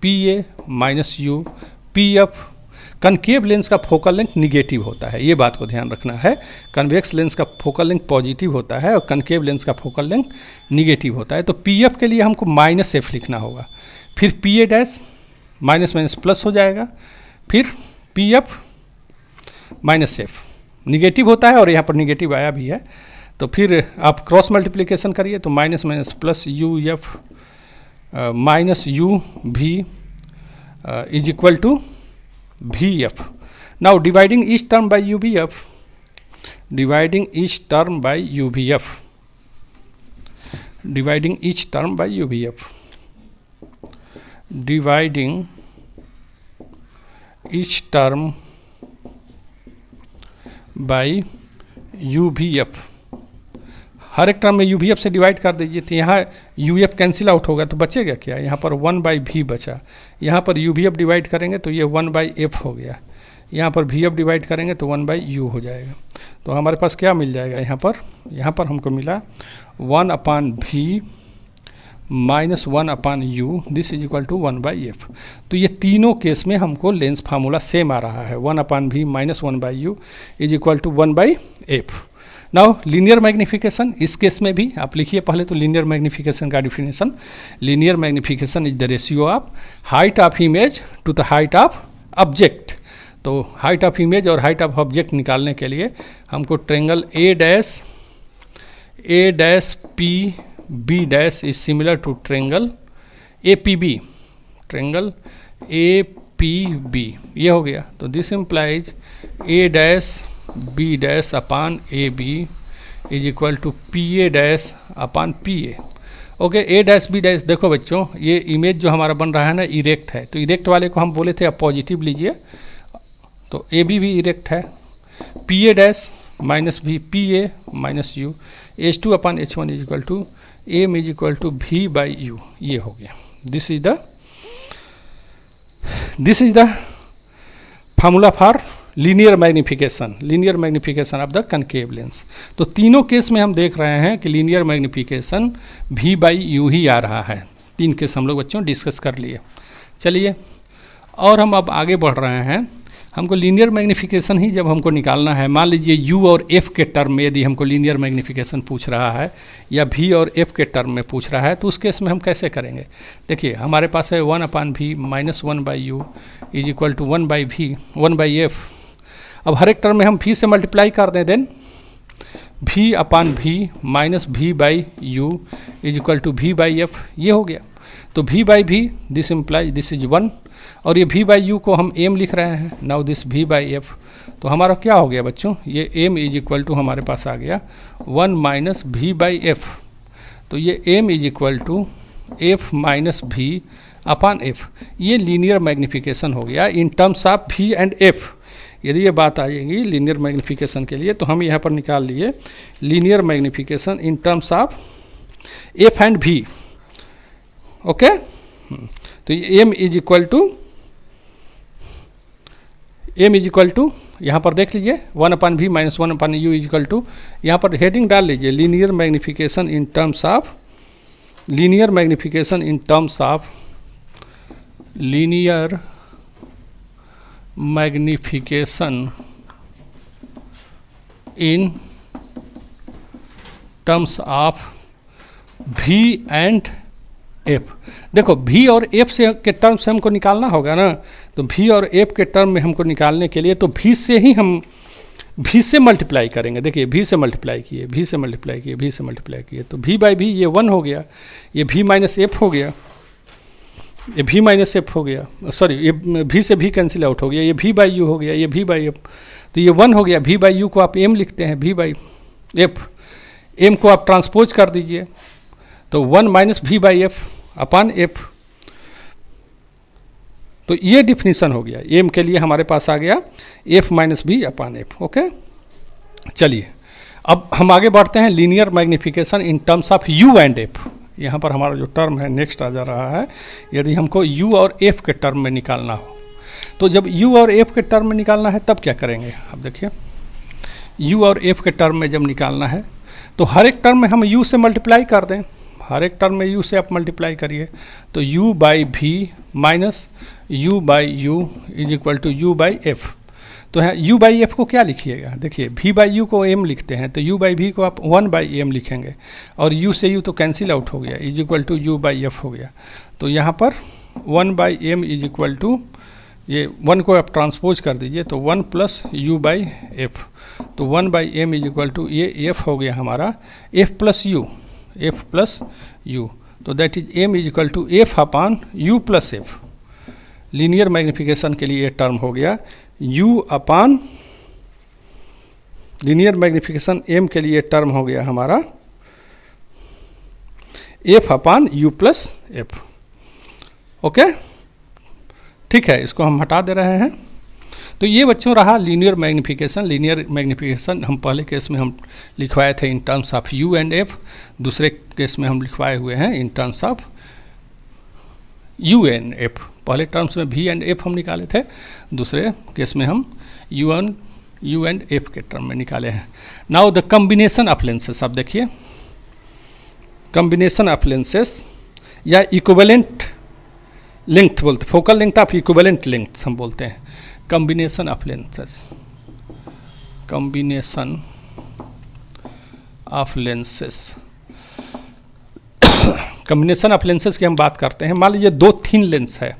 P A minus U, P F. Concave lens का focal length negative होता है, ये बात को ध्यान रखना है। कन्वेक्स लेंस का फोकल लेंथ पॉजिटिव होता है और कनकेव लेंस का फोकल लेंथ निगेटिव होता है। तो पी एफ के लिए हमको माइनस एफ लिखना होगा, फिर P A dash minus minus plus हो जाएगा, फिर P F minus F, negative होता है और यहाँ पर निगेटिव आया भी है। तो फिर आप क्रॉस मल्टीप्लिकेशन करिए तो minus minus plus U F minus U V is equal to V F. Now dividing each term by U V F, dividing each term by U V F, dividing each term by U V F, dividing each term by U V F. हर एक term में U V F से divide कर दीजिए, तो यहाँ U F cancel out होगा तो बचेगा क्या, यहाँ पर 1 बाई भी बचा। यहाँ पर यू वी एफ डिवाइड करेंगे तो ये 1 बाई एफ हो गया, यहाँ पर वी एफ डिवाइड करेंगे तो 1 बाई यू हो जाएगा। तो हमारे पास क्या मिल जाएगा, यहाँ पर हमको मिला 1 upon v minus 1 upon u, this is equal to 1 by f. तो ये तीनों केस में हमको लेंस फार्मूला सेम आ रहा है, 1 upon v minus 1 by u is equal to 1 by f. Now linear magnification, इस केस में भी आप लिखिए पहले तो लीनियर मैग्निफिकेशन का definition. Linear magnification is the ratio of height of image to the height of object. तो height of image और हाइट ऑफ ऑब्जेक्ट निकालने के लिए हमको triangle A dash P B dash is similar to triangle A P B, triangle A P B, ये हो गया। तो this implies A dash B dash upon A B is equal to P A dash upon P A, okay. A dash B dash, देखो बच्चों ये image जो हमारा बन रहा है ना इरेक्ट है, तो इरेक्ट वाले को हम बोले थे आप पॉजिटिव लीजिए, तो ए बी भी इरेक्ट है। पी ए डैश माइनस भी, P A minus u, H two upon H one is equal to M is equal to v by u, ये हो गया। This is the formula for linear magnification of the concave lens. तो तीनों case में हम देख रहे हैं कि linear magnification v by u ही आ रहा है। 3 केस हम लोग बच्चों डिस्कस कर लिए। चलिए और हम अब आगे बढ़ रहे हैं। हमको लीनियर मैग्निफिकेशन ही जब हमको निकालना है, मान लीजिए यू और एफ के टर्म में यदि हमको लीनियर मैग्निफिकेशन पूछ रहा है या भी और एफ के टर्म में पूछ रहा है, तो उस केस में हम कैसे करेंगे। देखिए हमारे पास है 1 upon v minus 1 by u is equal to 1 by v 1 by F. अब हर एक टर्म में हम भी से मल्टीप्लाई कर दें, then v upon v minus v by u is equal to v by f, ये हो गया। तो v by v this implies this is 1, और ये v बाई यू को हम m लिख रहे हैं। Now this v by f, तो हमारा क्या हो गया बच्चों, ये m इज इक्वल टू हमारे पास आ गया 1 माइनस v बाई एफ। तो ये m is equal to f minus v upon f, ये लीनियर मैग्निफिकेशन हो गया in terms of v and f। यदि ये बात आएगी लीनियर मैग्निफिकेशन के लिए, तो हम यहाँ पर निकाल लिए linear magnification in terms of f and v। Okay, तो ये m इज इक्वल टू यहाँ पर देख लीजिए 1 upon v minus 1 upon u is equal to, यहाँ पर हेडिंग डाल लीजिए linear magnification in terms of linear magnification in terms of linear magnification in terms of v and f। देखो v और f से के टर्म से हमको निकालना होगा ना, तो v और f के टर्म में हमको निकालने के लिए तो v से ही हम v से मल्टीप्लाई करेंगे। देखिए v से मल्टीप्लाई किए, v से मल्टीप्लाई किए, v से मल्टीप्लाई किए, तो v बाई v ये 1 हो गया, ये v माइनस f हो गया, ये v माइनस एफ हो गया, सॉरी ये v से v कैंसिल आउट हो गया, ये v बाई यू हो गया, ये v बाई एफ, तो ये 1 हो गया। v बाई यू को आप m लिखते हैं, v बाई एफ, m को आप ट्रांसपोज कर दीजिए, तो 1 minus v by F upon F. तो ये डिफिनीशन हो गया, m के लिए हमारे पास आ गया f minus v upon F. Okay, चलिए अब हम आगे बढ़ते हैं linear magnification in terms of u and f। यहाँ पर हमारा जो टर्म है नेक्स्ट आ जा रहा है, यदि हमको u और f के टर्म में निकालना हो, तो जब u और f के टर्म में निकालना है तब क्या करेंगे। अब देखिए u और f के टर्म में जब निकालना है तो हर एक टर्म में हम u से मल्टीप्लाई कर दें, हर एक टर्म में u से आप मल्टीप्लाई करिए, तो u by v minus u by u is equal to u by f. तो है u बाई एफ को क्या लिखिएगा, देखिए v बाई यू को m लिखते हैं, तो u बाई v को आप 1 बाई m लिखेंगे, और u से u तो कैंसिल आउट हो गया, is equal to u by f हो गया। तो यहाँ पर 1 by m is equal to, ये 1 को आप ट्रांसपोज कर दीजिए, तो 1 प्लस u बाई एफ, तो 1 by m is equal to ये f हो गया हमारा f प्लस u, तो that is m is equal to f upon u plus f. Linear magnification के लिए ये टर्म हो गया u upon, linear magnification m के लिए टर्म हो गया हमारा f upon u plus f. Okay, ठीक है, इसको हम हटा दे रहे हैं। तो ये बच्चों रहा लीनियर मैग्निफिकेशन। लीनियर मैग्निफिकेशन हम पहले केस में हम लिखवाए थे इन terms of u and f, दूसरे केस में हम लिखवाए हुए हैं इन terms of u and f। पहले टर्म्स में v एंड f हम निकाले थे, दूसरे केस में हम u एंड f के टर्म में निकाले हैं। Now the combination of lenses, अब देखिए कॉम्बिनेशन ऑफ लेंसेस या इक्विवेलेंट लेंथ बोलते, focal length of equivalent length हम बोलते हैं। Combination of lenses, combination of lenses, combination of lenses की हम बात करते हैं। मान लीजिए 2 थिन लेंस है,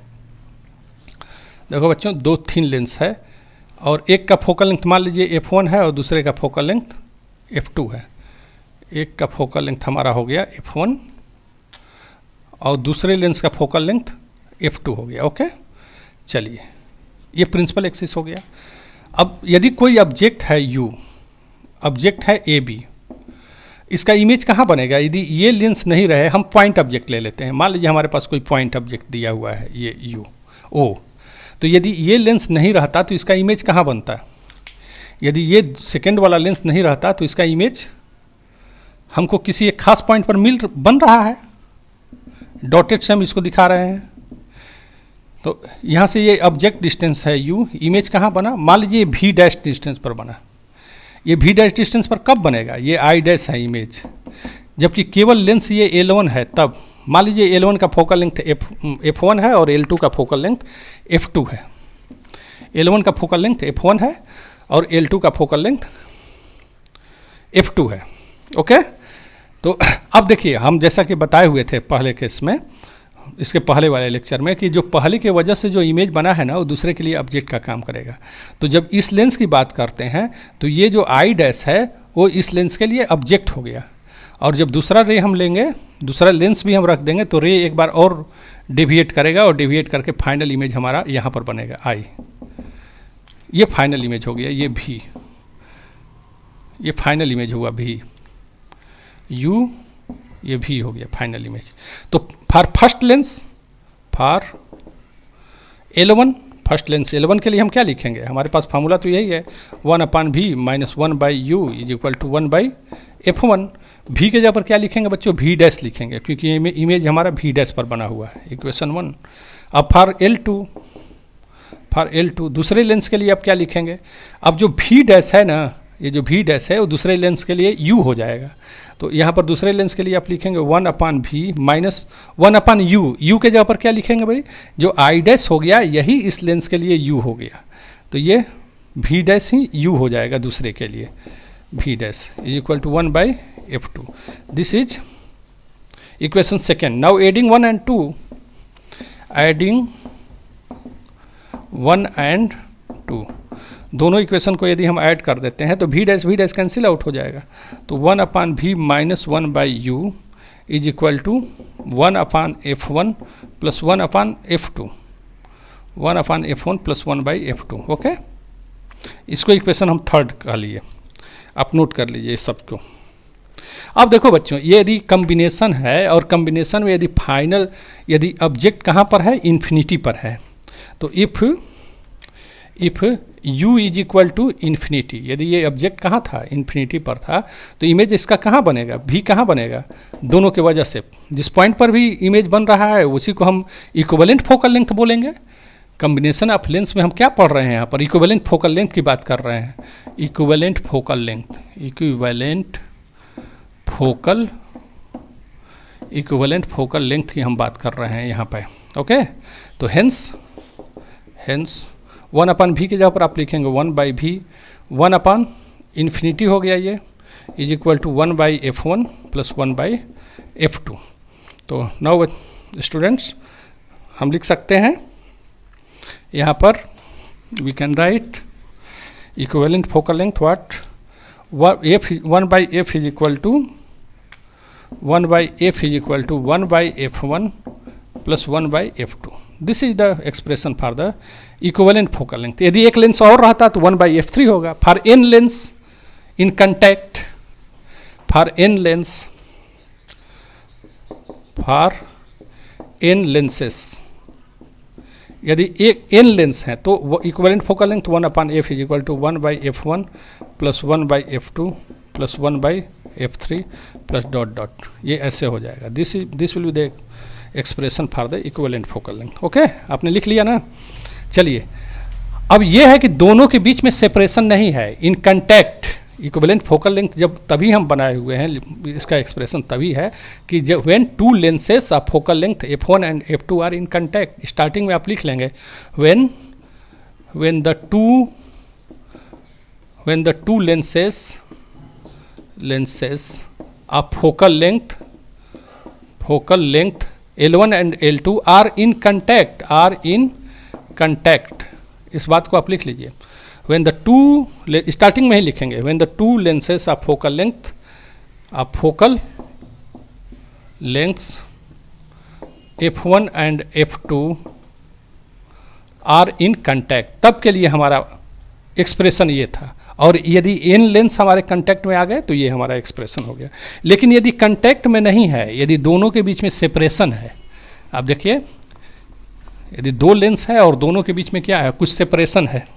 देखो बच्चों 2 थिन लेंस है, और एक का फोकल लेंथ मान लीजिए f1 है और दूसरे का फोकल लेंथ f2 है। एक का फोकल लेंथ हमारा हो गया f1 और दूसरे लेंस का फोकल लेंथ f2 हो गया। ओके, चलिए ये प्रिंसिपल एक्सिस हो गया। अब यदि कोई ऑब्जेक्ट है u, ऑब्जेक्ट है AB, इसका इमेज कहाँ बनेगा। यदि ये लेंस नहीं रहे, हम पॉइंट ऑब्जेक्ट ले लेते हैं, मान लीजिए हमारे पास कोई पॉइंट ऑब्जेक्ट दिया हुआ है ये u o, तो यदि ये लेंस नहीं रहता तो इसका इमेज कहाँ बनता। यदि ये सेकेंड वाला लेंस नहीं रहता तो इसका इमेज हमको किसी एक खास पॉइंट पर बन रहा है, डॉटेड से हम इसको दिखा रहे हैं। तो यहाँ से ये ऑब्जेक्ट डिस्टेंस है u, इमेज कहाँ बना, मान लीजिए v डैश डिस्टेंस पर बना। ये v डैश डिस्टेंस पर कब बनेगा, ये i डैश है इमेज, जबकि केवल लेंस ये L1 है तब। मान लीजिए L1 का फोकल लेंथ f1 है और L2 का फोकल लेंथ f2 है। L1 का फोकल लेंथ f1 है और L2 का फोकल लेंथ f2 है। ओके, तो अब देखिए हम जैसा कि बताए हुए थे पहले केस में, इसके पहले वाले लेक्चर में, कि जो पहले की वजह से जो इमेज बना है ना वो दूसरे के लिए ऑब्जेक्ट का काम करेगा। तो जब इस लेंस की बात करते हैं तो ये जो आई डैश है वो इस लेंस के लिए ऑब्जेक्ट हो गया। और जब दूसरा रे हम लेंगे, दूसरा लेंस भी हम रख देंगे, तो रे एक बार और डेविएट करेगा और डेविएट करके फाइनल इमेज हमारा यहाँ पर बनेगा आई। ये फाइनल इमेज हो गया, ये भी, ये फाइनल इमेज हुआ भी, यू, ये भी हो गया फाइनल इमेज। तो for first lens, for L1, first lens L1 के लिए हम क्या लिखेंगे, हमारे पास फार्मूला तो यही है 1/v minus 1/u is equal to 1/f1। v के जगह पर क्या लिखेंगे बच्चों, v डैश लिखेंगे, क्योंकि इमेज हमारा v डैश पर बना हुआ है, इक्वेशन 1। अब फॉर L2 दूसरे लेंस के लिए आप क्या लिखेंगे, अब जो v डैश है ना, ये जो v डैश है वो दूसरे लेंस के लिए u हो जाएगा। तो यहाँ पर दूसरे लेंस के लिए आप लिखेंगे 1/v माइनस 1/u। u के जगह पर क्या लिखेंगे भाई, जो i डैश हो गया यही इस लेंस के लिए u हो गया, तो ये v डैश ही u हो जाएगा दूसरे के लिए, v dash is equal to 1/f2। This is equation second. Now adding 1 and 2, adding 1 and 2, दोनों इक्वेशन को यदि हम ऐड कर देते हैं तो v डैश कैंसिल आउट हो जाएगा। तो 1/v minus 1/u is equal to 1/f1 plus 1/f2, 1/f1 plus 1/f2। Okay, इसको इक्वेशन हम थर्ड का लिए, आप नोट कर लीजिए इस सबको। अब देखो बच्चों, ये यदि कम्बिनेशन है और कम्बिनेशन में यदि फाइनल, यदि ऑब्जेक्ट कहाँ पर है, इन्फिनिटी पर है, तो if u is equal to infinity, यदि ये ऑब्जेक्ट कहाँ था, इन्फिनिटी पर था, तो इमेज इसका कहाँ बनेगा, v कहाँ बनेगा, दोनों के वजह से जिस पॉइंट पर भी इमेज बन रहा है उसी को हम इक्विवेलेंट फोकल लेंथ बोलेंगे। कॉम्बिनेशन ऑफ लेंस में हम क्या पढ़ रहे हैं, यहाँ पर इक्विवेलेंट फोकल लेंथ की बात कर रहे हैं, equivalent focal length, equivalent focal length की हम बात कर रहे हैं यहाँ पे। ओके, तो हेंस 1/v के जगह पर आप लिखेंगे 1/v, 1/infinity हो गया ये, is equal to 1/f1 plus 1/f2। तो नाउ स्टूडेंट्स हम लिख सकते हैं यहाँ पर, we can write equivalent focal length what, 1/f is equal to 1/f1 plus 1/f2। This is the expression for the equivalent focal length. यदि एक lens और रहता तो 1/f3 होगा। For n lens in contact, for n lenses, यदि एक n lens है तो equivalent focal length 1/f is equal to 1/f1 plus 1/f2 plus 1/f3 plus dot dot, ये ऐसे हो जाएगा। This will be the expression for the equivalent focal length. Okay, आपने लिख लिया ना। चलिए, अब यह है कि दोनों के बीच में सेपरेशन नहीं है, इन कंटैक्ट इक्विवेलेंट फोकल लेंथ जब तभी हम बनाए हुए हैं, इसका एक्सप्रेशन तभी है कि जब when two lenses of focal length f1 and f2 are in contact. Starting में आप लिख लेंगे when the two lenses of focal length L1 and L2 are in contact, इस बात को आप लिख लीजिए। व्हेन द टू, स्टार्टिंग में ही लिखेंगे, when the two lenses of focal lengths f1 and f2 are in contact, तब के लिए हमारा एक्सप्रेशन ये था। और यदि n लेंस हमारे कंटैक्ट में आ गए तो ये हमारा एक्सप्रेशन हो गया। लेकिन यदि कंटैक्ट में नहीं है, यदि दोनों के बीच में सेपरेशन है, आप देखिए यदि दो लेंस है और दोनों के बीच में क्या है, कुछ सेपरेशन है,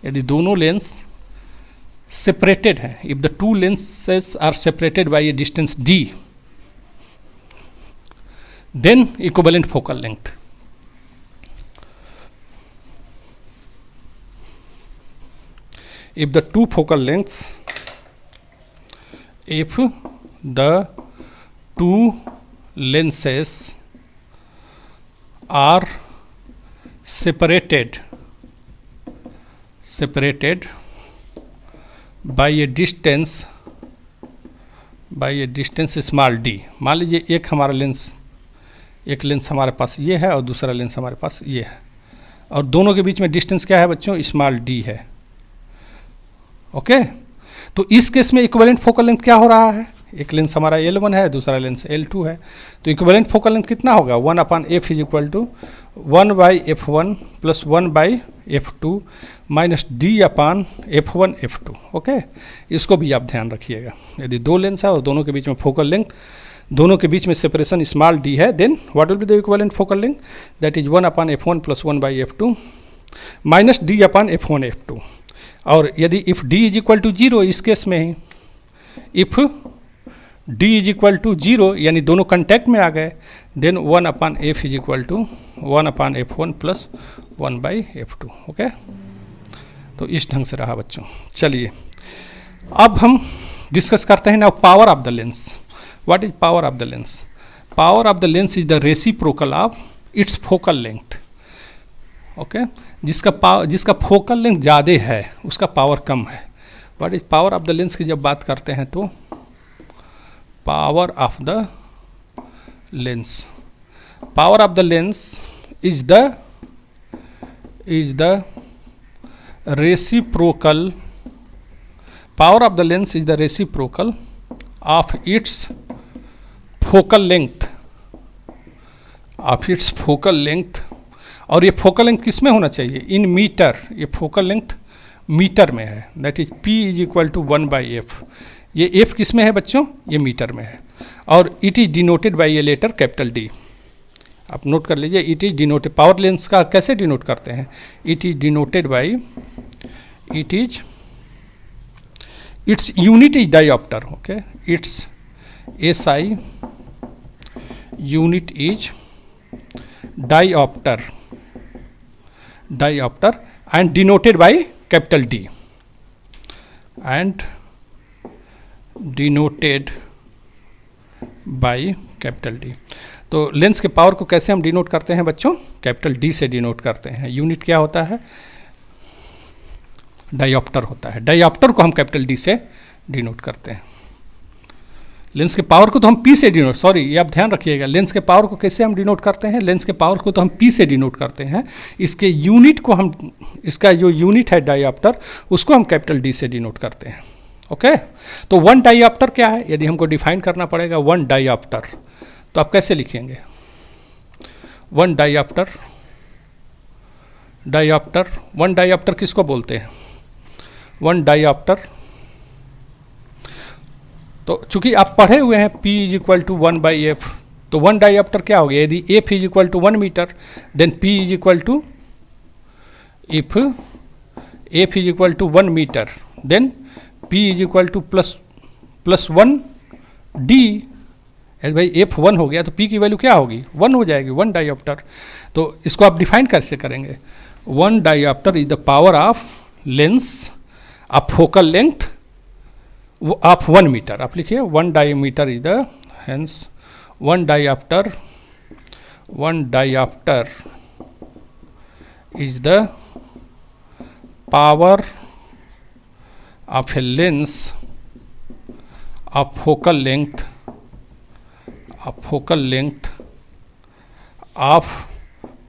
यदि दोनों लेंस सेपरेटेड है, if the two lenses are separated by a distance d, then equivalent focal length. If the two focal lengths, if the two lenses are separated by a distance small d, मान लीजिए एक lens हमारे पास ये है और दूसरा lens हमारे पास ये है, और दोनों के बीच में डिस्टेंस क्या है बच्चों, स्मॉल d है। ओके, तो इस केस में इक्विवेलेंट फोकल लेंथ क्या हो रहा है, एक लेंस हमारा L1 है, दूसरा लेंस L2 है, तो इक्विवेलेंट फोकल लेंथ कितना होगा 1/f is equal to 1/f1 plus 1/f2 minus d/f1f2। Okay, इसको भी आप ध्यान रखिएगा। यदि दो लेंस है और दोनों के बीच में फोकल लेंथ, दोनों के बीच में सेपरेशन स्मॉल d है, then what will be the equivalent focal length, that is 1/f1 plus 1/f2 minus d/f1f2। और यदि if d is equal to 0, इस केस में ही if d is equal to 0 यानी दोनों कंटेक्ट में आ गए, then 1/f is equal to 1/f1 plus 1/f2। Okay, तो इस ढंग से रहा बच्चों। चलिए अब हम डिस्कस करते हैं now power of the lens. What is power of the lens? Power of the lens is the reciprocal of its focal length. Okay, जिसका फोकल लेंथ ज़्यादा है उसका पावर कम है। What is power of the lens की जब बात करते हैं तो power of the lens, power of the lens is the reciprocal, power of the lens is the reciprocal of its focal length, of its focal length. और ये focal length किस में होना चाहिए, इन मीटर, ये फोकल लेंथ मीटर में है, that is p is equal to 1/f। ये f किस में है बच्चों, ये मीटर में है, और it is denoted by a letter capital D। आप नोट कर लीजिए, it is denoted, power lens का कैसे डिनोट करते हैं, it is denoted by, it is, its unit is diopter. Okay, its SI unit is diopter, diopter and denoted by capital D, and denoted by capital D। तो lens के power को कैसे हम denote करते हैं बच्चों, कैपिटल D से denote करते हैं। यूनिट क्या होता है, डायोप्टर होता है, डायोप्टर को हम कैपिटल D से डिनोट करते हैं। लेंस के पावर को तो हम P से डिनोट, सॉरी ये आप ध्यान रखिएगा, लेंस के पावर को कैसे हम डिनोट करते हैं, लेंस के पावर को तो हम P से डिनोट करते हैं, इसके यूनिट को हम, इसका जो यूनिट है डायोप्टर उसको हम कैपिटल D से डिनोट करते हैं। ओके, तो वन डायोप्टर क्या है, यदि हमको डिफाइन करना पड़ेगा वन डायोप्टर, तो आप कैसे लिखेंगे, one dioptre, dioptre, one dioptre किसको बोलते हैं, वन डायोप्टर, तो चूंकि आप पढ़े हुए हैं P is equal to 1/f, तो वन डायोप्टर क्या हो गया, यदि f is equal to 1 metre, then P is equal to, if f is equal to 1 metre, then P is equal to plus 1 D। भाई f 1 हो गया तो P की वैल्यू क्या होगी, 1 हो जाएगी, वन डायोप्टर। तो इसको आप डिफाइन कैसे करेंगे, one dioptre is the power of lens of focal length of 1 metre. आप लिखिए one diometer is the, hence one dioptre, one dioptre is the power of a lens of focal length, of focal length of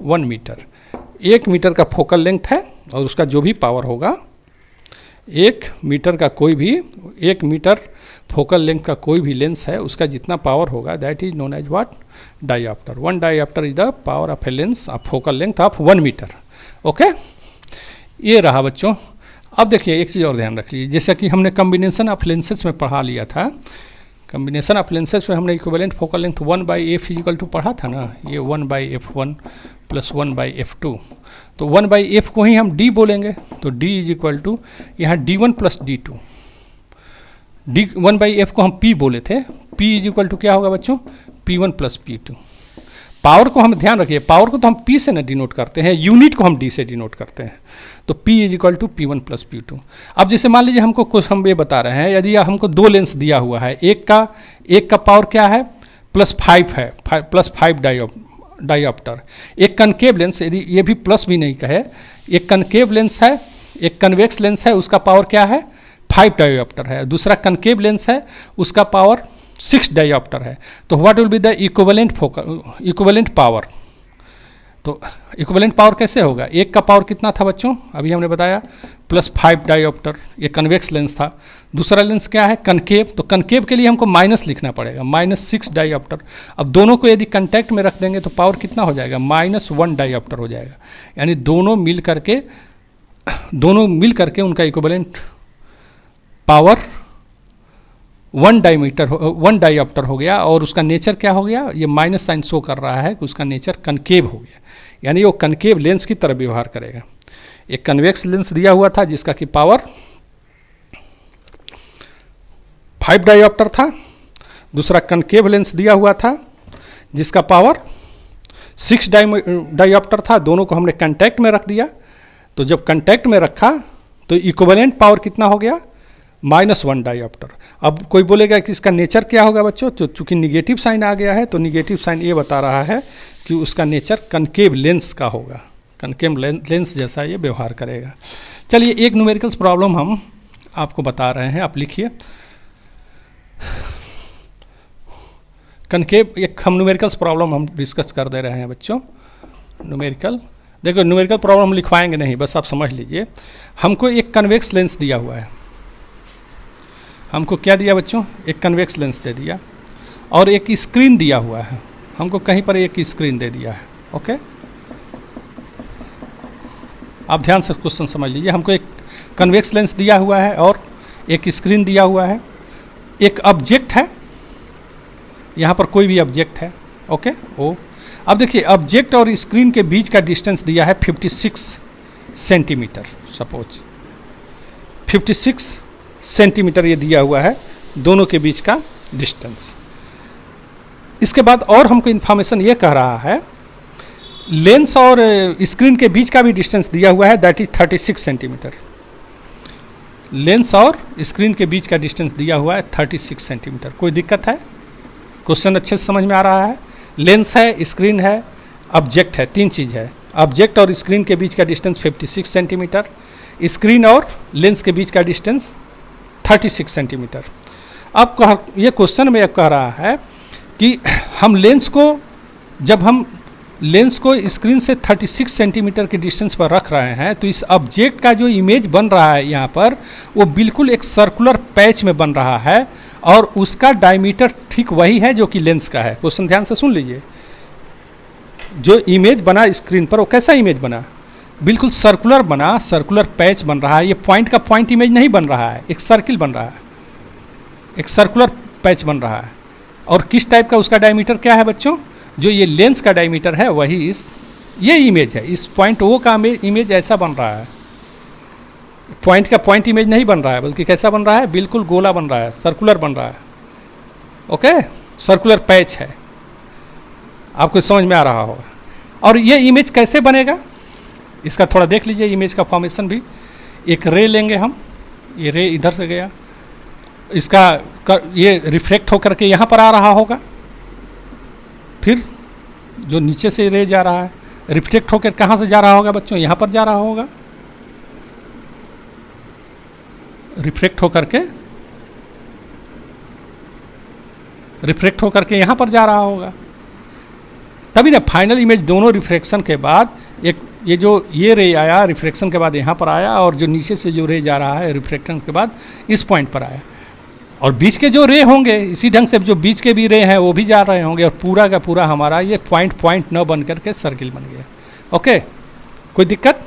1 metre. 1 metre का focal length है और उसका जो भी power होगा, 1 metre का कोई भी, 1 मीटर फोकल लेंथ का कोई भी लेंस है उसका जितना पावर होगा, that is known as what, diopter. One dioptre is the power of a lens of focal length of 1 metre. Okay, ये रहा बच्चों। अब देखिए एक चीज़ और ध्यान रख लीजिए, जैसा कि हमने कम्बिनेशन ऑफ लेंसेज में पढ़ा लिया था, कम्बिनेशन ऑफ लेंसेज में हमने equivalent focal length 1/f equal to पढ़ा था ना, ये 1/f1 प्लस 1/f2, तो 1/f को ही हम D बोलेंगे, तो D इज इक्वल टू यहाँ D1 plus D2, D 1/f को हम P बोले थे, P इज इक्वल टू क्या होगा बच्चों, P1 प्लस P2। पावर को हम ध्यान रखिए, पावर को तो हम P से ना डिनोट करते हैं, यूनिट को हम D से डिनोट करते हैं, तो P is equal to P1 plus P2। अब जैसे मान लीजिए हमको कुछ, हम ये बता रहे हैं, यदि हमको 2 लेंस दिया हुआ है, एक का पावर क्या है, +5 है, +5 डायोप्टर, एक कनकेव लेंस, यदि ये भी प्लस भी नहीं कहे, एक कनकेव लेंस है, एक कन्वेक्स लेंस है, उसका पावर क्या है, 5 डायोप्टर है, दूसरा कनकेव लेंस है, उसका पावर 6 डायोप्टर है। तो what will be the equivalent focal, equivalent power, तो इक्विवेलेंट पावर कैसे होगा, एक का पावर कितना था बच्चों, अभी हमने बताया +5 डायोप्टर, ये कन्वेक्स लेंस था। दूसरा लेंस क्या है, कनकेव, तो कनकेव के लिए हमको माइनस लिखना पड़ेगा, -6 डायोप्टर। अब दोनों को यदि कंटैक्ट में रख देंगे तो पावर कितना हो जाएगा, -1 डायोप्टर हो जाएगा। यानी दोनों मिल करके उनका इक्विवेलेंट पावर 1 डायोप्टर हो गया। और उसका नेचर क्या हो गया, ये माइनस साइन शो कर रहा है कि उसका नेचर कनकेव हो गया, यानी वो कनकेव लेंस की तरह व्यवहार करेगा। एक कन्वेक्स लेंस दिया हुआ था जिसका कि पावर 5 डायोप्टर था, दूसरा कनकेव लेंस दिया हुआ था जिसका पावर 6 डायोप्टर था। दोनों को हमने कंटैक्ट में रख दिया, तो जब कंटैक्ट में रखा तो इक्विवेलेंट पावर कितना हो गया, -1 डायोप्टर। अब कोई बोलेगा कि इसका नेचर क्या होगा बच्चों, तो चूंकि निगेटिव साइन आ गया है तो निगेटिव साइन ये बता रहा है कि उसका नेचर कनकेव लेंस का होगा, कनकेव लेंस जैसा ये व्यवहार करेगा। चलिए एक न्यूमेरिकल्स प्रॉब्लम हम आपको बता रहे हैं, आप लिखिए। कनकेव एक हम न्यूमेरिकल्स प्रॉब्लम हम डिस्कस कर दे रहे हैं बच्चों। न्यूमेरिकल देखो, न्यूमेरिकल प्रॉब्लम हम लिखवाएंगे नहीं, बस आप समझ लीजिए। हमको एक कन्वेक्स लेंस दिया हुआ है, हमको क्या दिया बच्चों, एक कन्वेक्स लेंस दे दिया और एक स्क्रीन दिया हुआ है, हमको कहीं पर एक स्क्रीन दे दिया है। ओके, आप ध्यान से क्वेश्चन समझ लीजिए। हमको एक कन्वेक्स लेंस दिया हुआ है और एक स्क्रीन दिया हुआ है, एक ऑब्जेक्ट है, यहाँ पर कोई भी ऑब्जेक्ट है। ओके, ओ अब देखिए ऑब्जेक्ट और स्क्रीन के बीच का डिस्टेंस दिया है 56 सेंटीमीटर, सपोज 56 सेंटीमीटर ये दिया हुआ है दोनों के बीच का डिस्टेंस। इसके बाद और हमको इन्फॉर्मेशन ये कह रहा है लेंस और स्क्रीन के बीच का भी डिस्टेंस दिया हुआ है, दैट इज 36 सेंटीमीटर। लेंस और स्क्रीन के बीच का डिस्टेंस दिया हुआ है 36 सेंटीमीटर। कोई दिक्कत है, क्वेश्चन अच्छे से समझ में आ रहा है। लेंस है, स्क्रीन है, ऑब्जेक्ट है, तीन चीज़ है। ऑब्जेक्ट और स्क्रीन के बीच का डिस्टेंस 56 सेंटीमीटर, स्क्रीन और लेंस के बीच का डिस्टेंस 36 सेंटीमीटर। अब ये क्वेश्चन में कह रहा है कि हम लेंस को, जब हम लेंस को स्क्रीन से 36 सेंटीमीटर के डिस्टेंस पर रख रहे हैं तो इस ऑब्जेक्ट का जो इमेज बन रहा है यहाँ पर वो बिल्कुल एक सर्कुलर पैच में बन रहा है और उसका डायमीटर ठीक वही है जो कि लेंस का है। क्वेश्चन ध्यान से सुन लीजिए। जो इमेज बना स्क्रीन पर वो कैसा इमेज बना, बिल्कुल सर्कुलर बना, सर्कुलर पैच बन रहा है। ये पॉइंट का पॉइंट इमेज नहीं बन रहा है, एक सर्किल बन रहा है, एक सर्कुलर पैच बन रहा है। और किस टाइप का उसका डायमीटर क्या है बच्चों, जो ये लेंस का डायमीटर है वही ये इमेज है। इस पॉइंट ओ का इमेज ऐसा बन रहा है, पॉइंट का पॉइंट इमेज नहीं बन रहा है, बल्कि कैसा बन रहा है, बिल्कुल गोला बन रहा है, सर्कुलर बन रहा है। ओके, सर्कुलर पैच है, आपको समझ में आ रहा होगा। और ये इमेज कैसे बनेगा इसका थोड़ा देख लीजिए, इमेज का फॉर्मेशन भी। एक रे लेंगे हम, ये रे इधर से गया, इसका ये रिफ्लेक्ट होकर के यहाँ पर आ रहा होगा, फिर जो नीचे से रे जा रहा है रिफ्लेक्ट होकर कहाँ से जा रहा होगा बच्चों, यहाँ पर जा रहा होगा, रिफ्लेक्ट होकर के यहाँ पर जा रहा होगा। तभी ना फाइनल इमेज दोनों रिफ्लेक्शन के बाद एक ये रे आया, रिफ्लेक्शन के बाद यहाँ पर आया, और जो नीचे से जो रे जा रहा है रिफ्लेक्शन के बाद इस पॉइंट पर आया। और बीच के जो रे होंगे इसी ढंग से जो बीच के भी रे हैं वो भी जा रहे होंगे, और पूरा का पूरा हमारा ये पॉइंट न बन करके सर्किल बन गया। ओके, कोई दिक्कत।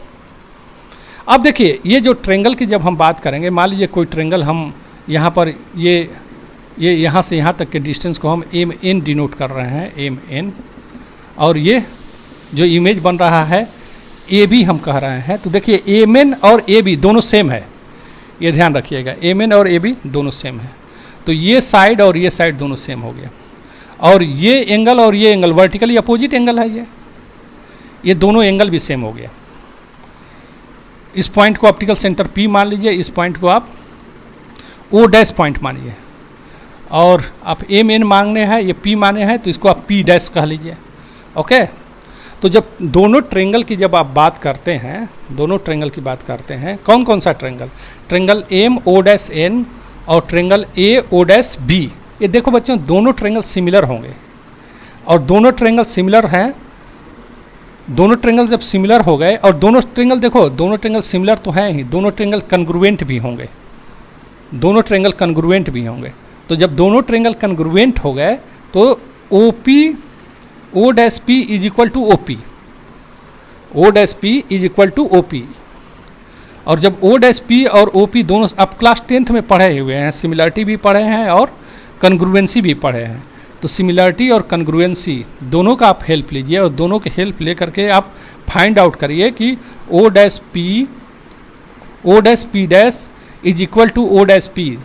अब देखिए ये जो ट्रेंगल की जब हम बात करेंगे, मान लीजिए कोई ट्रेंगल हम यहाँ पर ये यहाँ से यहाँ तक के डिस्टेंस को हम एम एन डिनोट कर रहे हैं, एम एन, और ये जो इमेज बन रहा है ए बी हम कह रहे हैं। तो देखिए एम एन और ए बी दोनों सेम है, ये ध्यान रखिएगा, एम एन और ए बी दोनों सेम है। तो ये साइड और ये साइड दोनों सेम हो गया, और ये एंगल और ये एंगल वर्टिकली अपोजिट एंगल है, ये दोनों एंगल भी सेम हो गया। इस पॉइंट को ऑप्टिकल सेंटर P मान लीजिए, इस पॉइंट को आप O डैश पॉइंट मानिए, और आप एम एन मांगने हैं, ये P माने हैं तो इसको आप P डैश कह लीजिए। ओके, तो जब दोनों ट्रेंगल की जब आप बात करते हैं, दोनों ट्रेंगल की बात करते हैं, कौन कौन सा triangle, triangle M O dash N और triangle A O dash B, ये देखो बच्चों दोनों ट्रेंगल सिमिलर होंगे, और दोनों ट्रेंगल सिमिलर हैं दोनों ट्रेंगल जब सिमिलर हो गए, और दोनों ट्रेंगल देखो, दोनों ट्रेंगल सिमिलर तो हैं ही, दोनों ट्रेंगल कन्ग्रुएंट भी होंगे, दोनों ट्रेंगल कन्ग्रुएंट भी होंगे। तो जब दोनों ट्रेंगल कन्ग्रुएंट हो गए तो O P O dash P is equal to O P, O dash P is equal to O P. और जब ओ डैश पी और ओ पी दोनों अब क्लास 10th में पढ़े हुए हैं, सिमिलरिटी भी पढ़े हैं और कन्ग्रुएंसी भी पढ़े हैं, तो सिमिलरिटी और कन्ग्रुएंसी दोनों का आप हेल्प लीजिए और दोनों के हेल्प ले करके आप फाइंड आउट करिए कि O dash P dash is equal to O dash P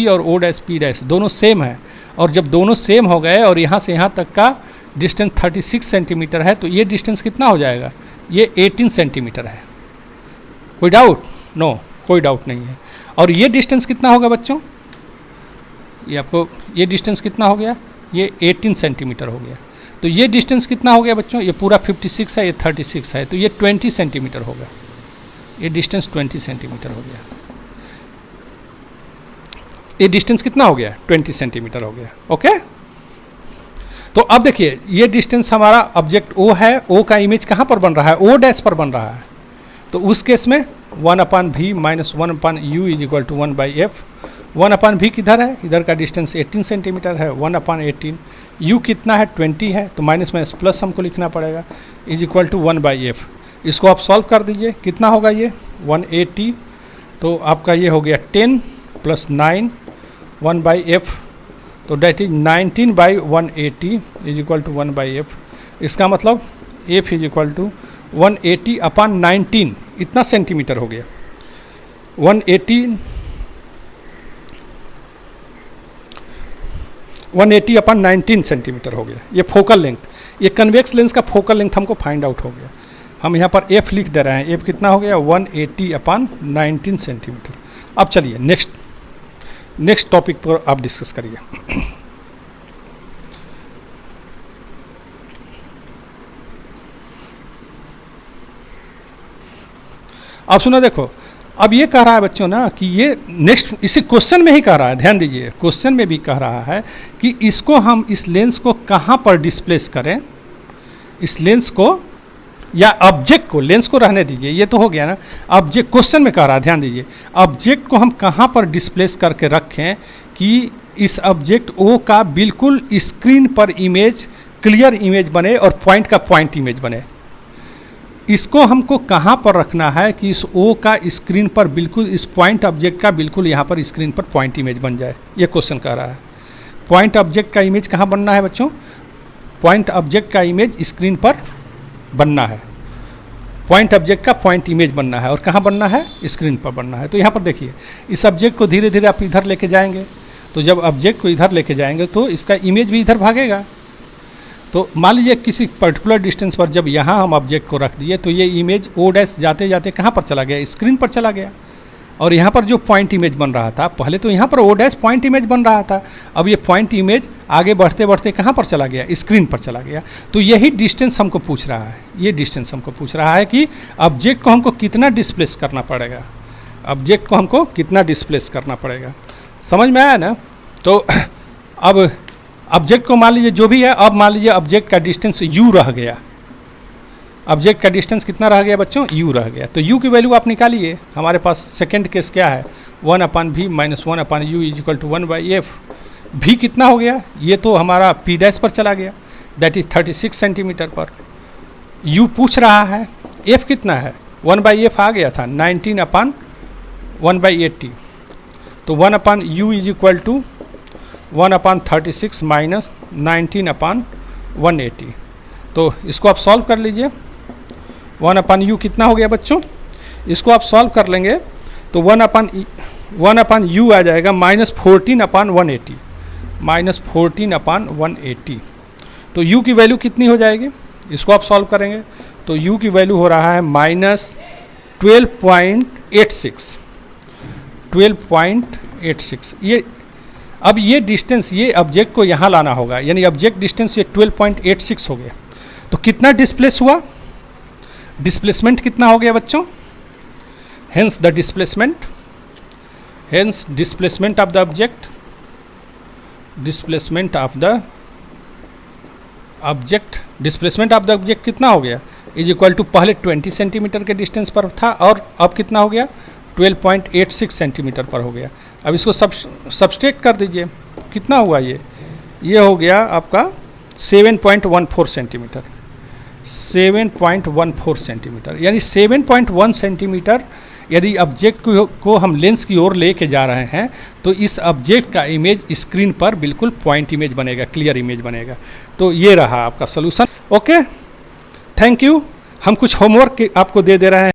और ओ डैश पी डैश दोनों सेम है। और जब दोनों सेम हो गए और यहाँ से यहाँ तक का डिस्टेंस 36 सेंटीमीटर है, तो ये डिस्टेंस कितना हो जाएगा, ये 18 सेंटीमीटर है। कोई डाउट? नो, कोई डाउट नहीं है। और ये डिस्टेंस कितना होगा बच्चों, ये आपको ये डिस्टेंस कितना हो गया, ये 18 सेंटीमीटर हो गया। तो ये डिस्टेंस कितना हो गया बच्चों, ये पूरा 56 है, ये 36 है, तो ये 20 सेंटीमीटर हो गया, ये डिस्टेंस 20 सेंटीमीटर हो गया। ये डिस्टेंस कितना हो गया, 20 सेंटीमीटर हो गया। ओके, तो अब देखिए ये डिस्टेंस हमारा ऑब्जेक्ट ओ है, ओ का इमेज कहाँ पर बन रहा है, ओ डैश पर बन रहा है। तो उस केस में 1/v minus 1/u is equal to 1/f। 1/v किधर है, इधर का डिस्टेंस 18 सेंटीमीटर है, 1/18। u कितना है, 20 है, तो माइनस में प्लस हमको लिखना पड़ेगा, इज इक्वल टू 1/f। इसको आप सॉल्व कर दीजिए, कितना होगा ये 180, तो आपका ये हो गया 10 + 9 1/f, तो that is 19/180 is equal to 1/f। इसका मतलब f इज इक्वल टू 180/19 इतना सेंटीमीटर हो गया। 180/19 सेंटीमीटर हो गया। ये फोकल लेंथ, ये कन्वेक्स लेंस का फोकल लेंथ हमको फाइंड आउट हो गया। हम यहाँ पर f लिख दे रहे हैं, f कितना हो गया 180/19 सेंटीमीटर। अब चलिए नेक्स्ट टॉपिक पर आप डिस्कस करिए। अब सुनो, देखो अब ये कह रहा है बच्चों ना कि ये नेक्स्ट इसी क्वेश्चन में ही कह रहा है, ध्यान दीजिए, क्वेश्चन में भी कह रहा है कि इसको हम इस लेंस को कहाँ पर डिस्प्लेस करें, इस लेंस को या ऑब्जेक्ट को, लेंस को रहने दीजिए, ये तो हो गया ना। ऑब्जेक्ट क्वेश्चन में कह रहा है, ध्यान दीजिए, ऑब्जेक्ट को हम कहाँ पर डिस्प्लेस करके रखें कि इस ऑब्जेक्ट ओ का बिल्कुल स्क्रीन पर इमेज, क्लियर इमेज बने और पॉइंट का पॉइंट इमेज बने। इसको हमको कहाँ पर रखना है कि इस ओ का स्क्रीन पर बिल्कुल, इस पॉइंट ऑब्जेक्ट का बिल्कुल यहाँ पर स्क्रीन पर पॉइंट इमेज बन जाए, ये क्वेश्चन कह रहा है। पॉइंट ऑब्जेक्ट का इमेज कहाँ बनना है बच्चों, पॉइंट ऑब्जेक्ट का इमेज स्क्रीन पर बनना है, पॉइंट ऑब्जेक्ट का पॉइंट इमेज बनना है, और कहाँ बनना है, स्क्रीन पर बनना है। तो यहाँ पर देखिए, इस ऑब्जेक्ट को धीरे धीरे आप इधर लेके जाएंगे, तो जब ऑब्जेक्ट को इधर लेके जाएंगे तो इसका इमेज भी इधर भागेगा। तो मान लीजिए किसी पर्टिकुलर डिस्टेंस पर जब यहाँ हम ऑब्जेक्ट को रख दिए तो ये इमेज ओ डैश जाते जाते कहाँ पर चला गया, स्क्रीन पर चला गया। और यहाँ पर जो पॉइंट इमेज बन रहा था, पहले तो यहाँ पर ओ डैश पॉइंट इमेज बन रहा था, अब ये पॉइंट इमेज आगे बढ़ते बढ़ते कहाँ पर चला गया, स्क्रीन पर चला गया। तो यही डिस्टेंस हमको पूछ रहा है, ये डिस्टेंस हमको पूछ रहा है कि ऑब्जेक्ट को हमको कितना डिस्प्लेस करना पड़ेगा, ऑब्जेक्ट को हमको कितना डिस्प्लेस करना पड़ेगा। समझ में आया ना। तो अब ऑब्जेक्ट को मान लीजिए जो भी है, अब मान लीजिए ऑब्जेक्ट का डिस्टेंस u रह गया, ऑब्जेक्ट का डिस्टेंस कितना रह गया बच्चों, u रह गया। तो u की वैल्यू आप निकालिए। हमारे पास सेकेंड केस क्या है, 1/v minus 1/u is equal to 1/f। v कितना हो गया, ये तो हमारा p डैश पर चला गया, दैट इज 36 सेंटीमीटर पर। u पूछ रहा है, f कितना है, 1/f आ गया था 19/1/80। तो 1/u is equal to 1/36 minus 19/180। तो इसको आप सॉल्व कर लीजिए। 1/u कितना हो गया बच्चों, इसको आप सॉल्व कर लेंगे तो 1/u आ जाएगा -14/180, -14/180। तो u की वैल्यू कितनी हो जाएगी, इसको आप सॉल्व करेंगे तो u की वैल्यू हो रहा है -12.86, 12.86। ये अब ये डिस्टेंस, ये ऑब्जेक्ट को यहाँ लाना होगा, यानी ऑब्जेक्ट डिस्टेंस ये 12.86 हो गया। तो कितना डिस्प्लेस हुआ, डिस्प्लेसमेंट कितना हो गया बच्चों, hence the displacement, hence displacement of the object, displacement of the object, displacement of the object कितना हो गया इज इक्वल टू पहले 20 सेंटीमीटर के डिस्टेंस पर था और अब कितना हो गया 12.86 सेंटीमीटर पर हो गया। अब इसको सब्सट्रैक्ट कर दीजिए, कितना हुआ ये हो गया आपका 7.14 सेंटीमीटर, 7.14 सेंटीमीटर, यानी 7.1 सेंटीमीटर यदि ऑब्जेक्ट को हम लेंस की ओर लेके जा रहे हैं तो इस ऑब्जेक्ट का इमेज स्क्रीन पर बिल्कुल पॉइंट इमेज बनेगा, क्लियर इमेज बनेगा। तो ये रहा आपका सोल्यूशन। Okay, thank you. हम कुछ होमवर्क आपको दे रहे हैं।